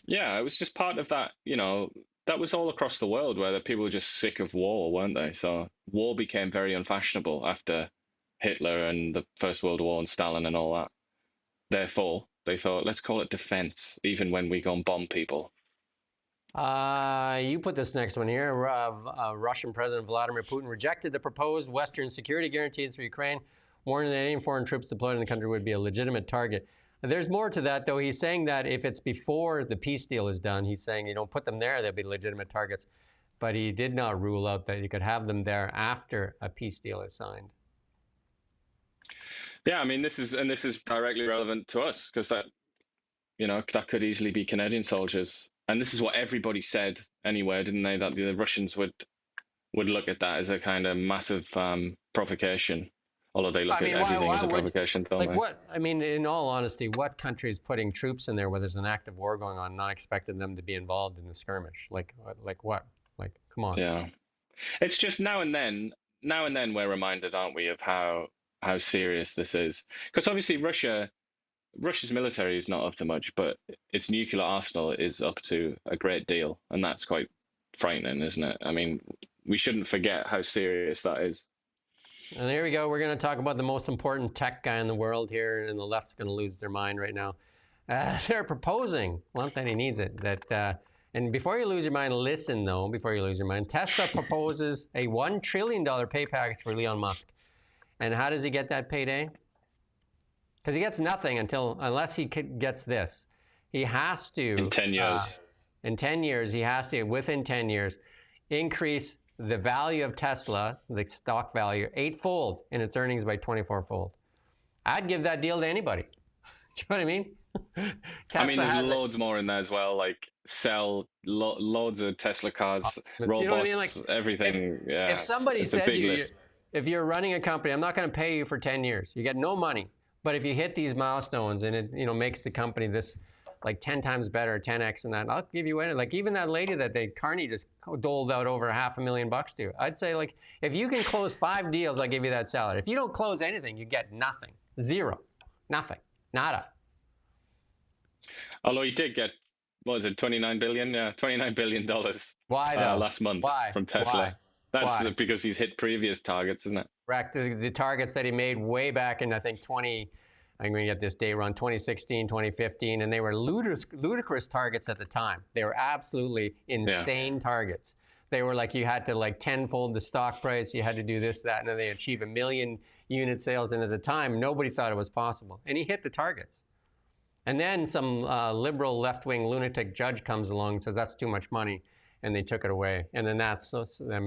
Yeah, it was just part of that. You know, that was all across the world where the people were just sick of war, weren't they? So war became very unfashionable after Hitler and the First World War and Stalin and all that. Therefore, they thought, let's call it defense, even when we go and bomb people. You put this next one here. Russian President Vladimir Putin rejected the proposed Western security guarantees for Ukraine, warning that any foreign troops deployed in the country would be a legitimate target. There's more to that, though. He's saying that if it's before the peace deal is done, he's saying you don't put them there, they'll be legitimate targets. But he did not rule out that you could have them there after a peace deal is signed. Yeah, I mean, this is directly relevant to us because that could easily be Canadian soldiers, and this is what everybody said anyway, didn't they? That the Russians would look at that as a kind of massive provocation, although they look at everything as a provocation, don't they? What? I mean, in all honesty, what country is putting troops in there where there's an active war going on, not expecting them to be involved in the skirmish? Like what? Like, come on. Yeah, it's just now and then we're reminded, aren't we, of how serious this is, because obviously Russia's military is not up to much, but its nuclear arsenal is up to a great deal, and that's quite frightening, isn't it? I mean, we shouldn't forget how serious that is. And here we go. We're going to talk about the most important tech guy in the world here, and the left's going to lose their mind right now. They're proposing, not that he needs it, that and before you lose your mind, listen though, before you lose your mind, Tesla proposes a $1 trillion pay package for Elon Musk. And how does he get that payday? Because he gets nothing unless he gets this. He has to... In 10 years. In 10 years, he has to, within 10 years, increase the value of Tesla, the stock value, 8-fold in its earnings by 24-fold. I'd give that deal to anybody. Do you know what I mean? I mean, there's has it. loads more in there as well. Like sell loads of Tesla cars, You know robots, what I mean? Like, everything. Yeah, if somebody it's a said to big you, list. if you're running a company, I'm not going to pay you for 10 years. You get no money. But if you hit these milestones and it, makes the company this like 10 times better, 10x and that, I'll give you any. Like even that lady that Carney just doled out over $500,000 to. I'd say like, if you can close 5 deals, I'll give you that salary. If you don't close anything, you get nothing. Zero. Nothing. Nada. Although he did get, what was it, 29 billion? Yeah, $29 billion Why though? last month Why? from Tesla. Why? That's because he's hit previous targets, isn't it? Correct. The targets that he made way back in, I think, I'm going to get this date wrong, 2016, 2015, and they were ludicrous targets at the time. They were absolutely insane targets. They were like, you had to like tenfold the stock price, you had to do this, that, and then they achieve 1 million unit sales. And at the time, nobody thought it was possible. And he hit the targets. And then some liberal left-wing lunatic judge comes along and says, that's too much money. And they took it away. And then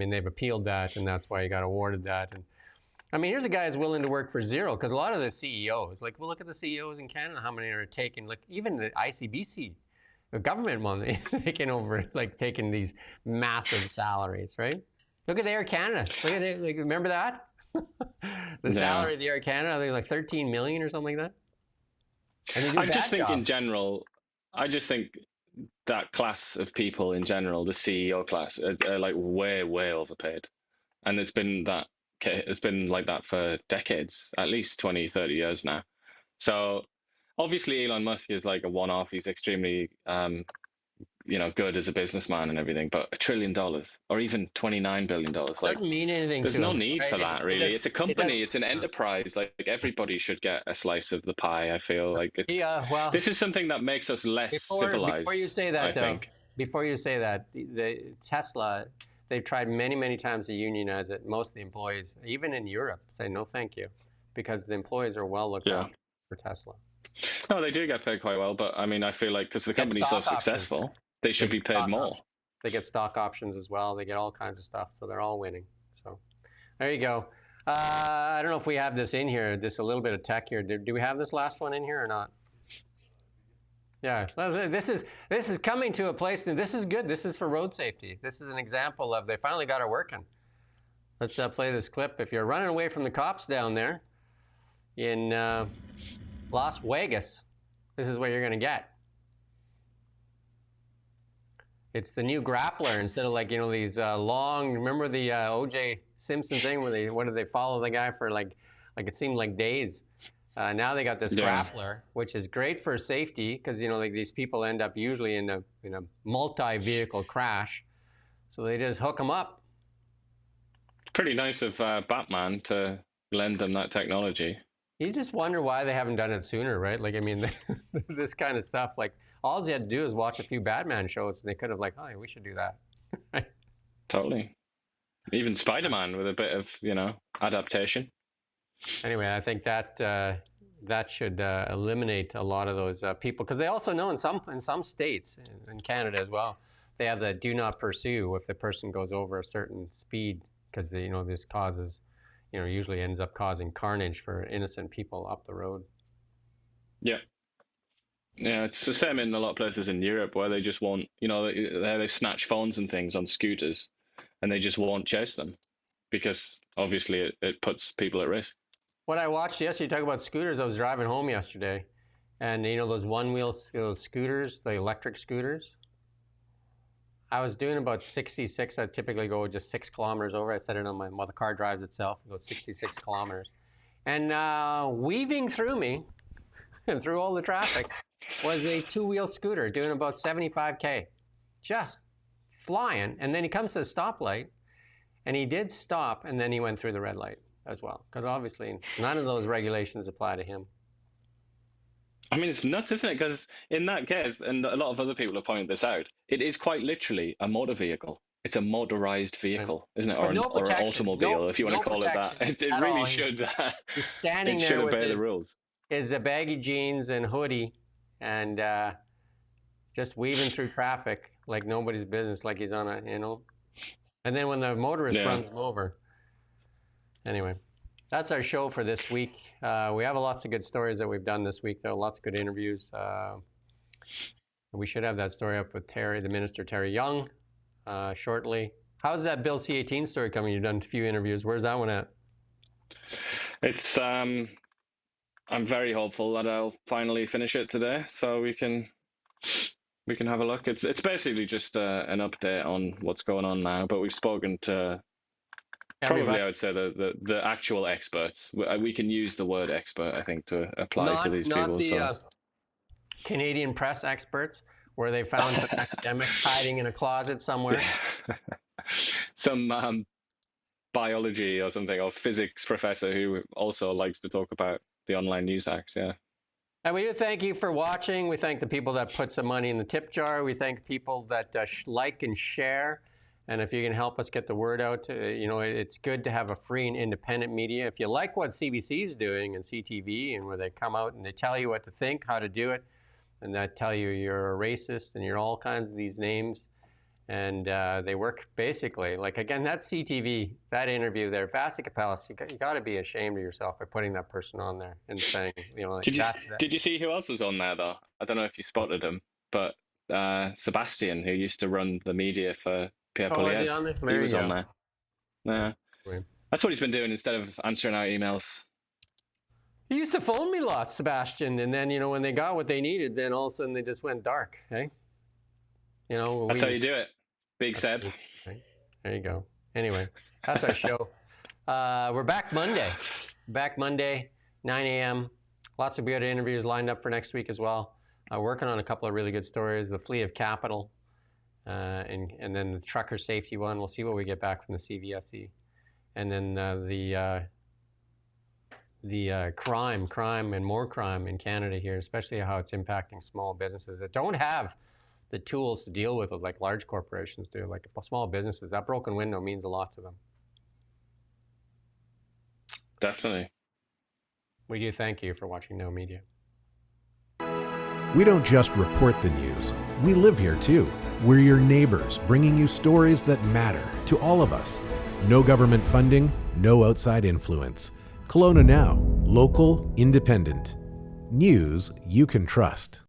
they've appealed that, and that's why he got awarded that. And I mean, here's a guy who's willing to work for zero, because a lot of the CEOs, like, well, look at the CEOs in Canada, how many are taking, like, even the ICBC, the government money, taking these massive salaries, right? Look at Air Canada. Look at it. Like, remember that? The salary of the Air Canada, I think like 13 million or something like that. And I just think in general, that class of people in general, the CEO class, are like way, way overpaid. And it's been like that for decades, at least 20, 30 years now. So obviously Elon Musk is like a one-off. He's extremely, good as a businessman and everything, but $1 trillion or even $29 billion, like, doesn't mean anything. There's no need for that, really. It's a company, it's an enterprise. Like everybody should get a slice of the pie. I feel like this is something that makes us less civilized. Before you say that, I think. Before you say that, the Tesla, they've tried many, many times to unionize it. Most of the employees, even in Europe, say no, thank you, because the employees are well looked after for Tesla. No, they do get paid quite well, but I mean, I feel like because the company's so successful, they should be paid more. They get stock options as well. They get all kinds of stuff, so they're all winning. So there you go. I don't know if we have this in here, a little bit of tech here. Do we have this last one in here or not? Yeah, this is coming to a place, and this is good. This is for road safety. This is an example of they finally got it working. Let's play this clip. If you're running away from the cops down there in Las Vegas, this is what you're going to get. It's the new grappler instead of these long. Remember the O.J. Simpson thing where they follow the guy for like it seemed like days. Now they got this grappler, which is great for safety because these people end up usually in a multi-vehicle crash, so they just hook them up. Pretty nice of Batman to lend them that technology. You just wonder why they haven't done it sooner, right? Like, I mean, this kind of stuff. Like, all you had to do is watch a few Batman shows, and they could have oh, we should do that. Totally. Even Spider-Man with a bit of adaptation. Anyway, I think that should eliminate a lot of those people, because they also know in some states, in Canada as well, they have the do not pursue if the person goes over a certain speed, because this causes, usually ends up causing carnage for innocent people up the road. Yeah. Yeah, it's the same in a lot of places in Europe where they just won't, they snatch phones and things on scooters, and they just won't chase them because obviously it puts people at risk. What I watched yesterday, you talk about scooters, I was driving home yesterday, and those one-wheel scooters, the electric scooters, I was doing about 66. I typically go just 6 kilometers over. I set it on the car drives itself, it goes 66 kilometers. And weaving through me and through all the traffic was a 2-wheel scooter doing about 75K, just flying. And then he comes to the stoplight, and he did stop, and then he went through the red light as well, because obviously none of those regulations apply to him. I mean, it's nuts, isn't it? Because in that case, and a lot of other people have pointed this out, it is quite literally a motor vehicle. It's a motorized vehicle, isn't it? Or an automobile, if you want to call it that. It really should. He's standing there with the rules. His baggy jeans and hoodie, and just weaving through traffic like nobody's business, like he's on a, And then when the motorist runs him over. Anyway, That's our show for this week. We have lots of good stories that we've done this week, though. Lots of good interviews. We should have that story up with the Minister Terry Young, shortly. How's that Bill C-18 story coming? You've done a few interviews. Where's that one at? It's I'm very hopeful that I'll finally finish it today, so we can have a look. It's basically just an update on what's going on now, but we've spoken to probably, I would say, the actual experts. We can use the word expert, I think, to apply to these people. Not the Canadian press experts, where they found some academic hiding in a closet somewhere. Some biology or something, or physics professor who also likes to talk about the online news hacks, yeah. And we do thank you for watching. We thank the people that put some money in the tip jar. We thank people that like and share. And if you can help us get the word out, it's good to have a free and independent media. If you like what CBC is doing and CTV, and where they come out and they tell you what to think, how to do it, and they tell you you're a racist and you're all kinds of these names, and they work basically, like, again, that CTV, that interview there, Vasi Kapelis, you got to be ashamed of yourself by putting that person on there and saying, like, Did you see who else was on there, though? I don't know if you spotted him, but Sebastian, who used to run the media for Pierre Poilievre. Was he on there? He was on there. Yeah. That's what he's been doing instead of answering our emails. He used to phone me lots, Sebastian, and then, when they got what they needed, then all of a sudden they just went dark, hey? That's how you do it. Big Seb. Right. There you go. Anyway, that's our show. We're back Monday. 9 a.m. Lots of good interviews lined up for next week as well. Working on a couple of really good stories. The Flee of Capital, and then the trucker safety one. We'll see what we get back from the CVSE. And then the crime and more crime in Canada here, especially how it's impacting small businesses that don't have the tools to deal with it like large corporations do. Like small businesses, that broken window means a lot to them. Definitely. We do thank you for watching No Media. We don't just report the news. We live here too. We're your neighbors, bringing you stories that matter to all of us. No government funding, no outside influence. Kelowna Now, local, independent. News you can trust.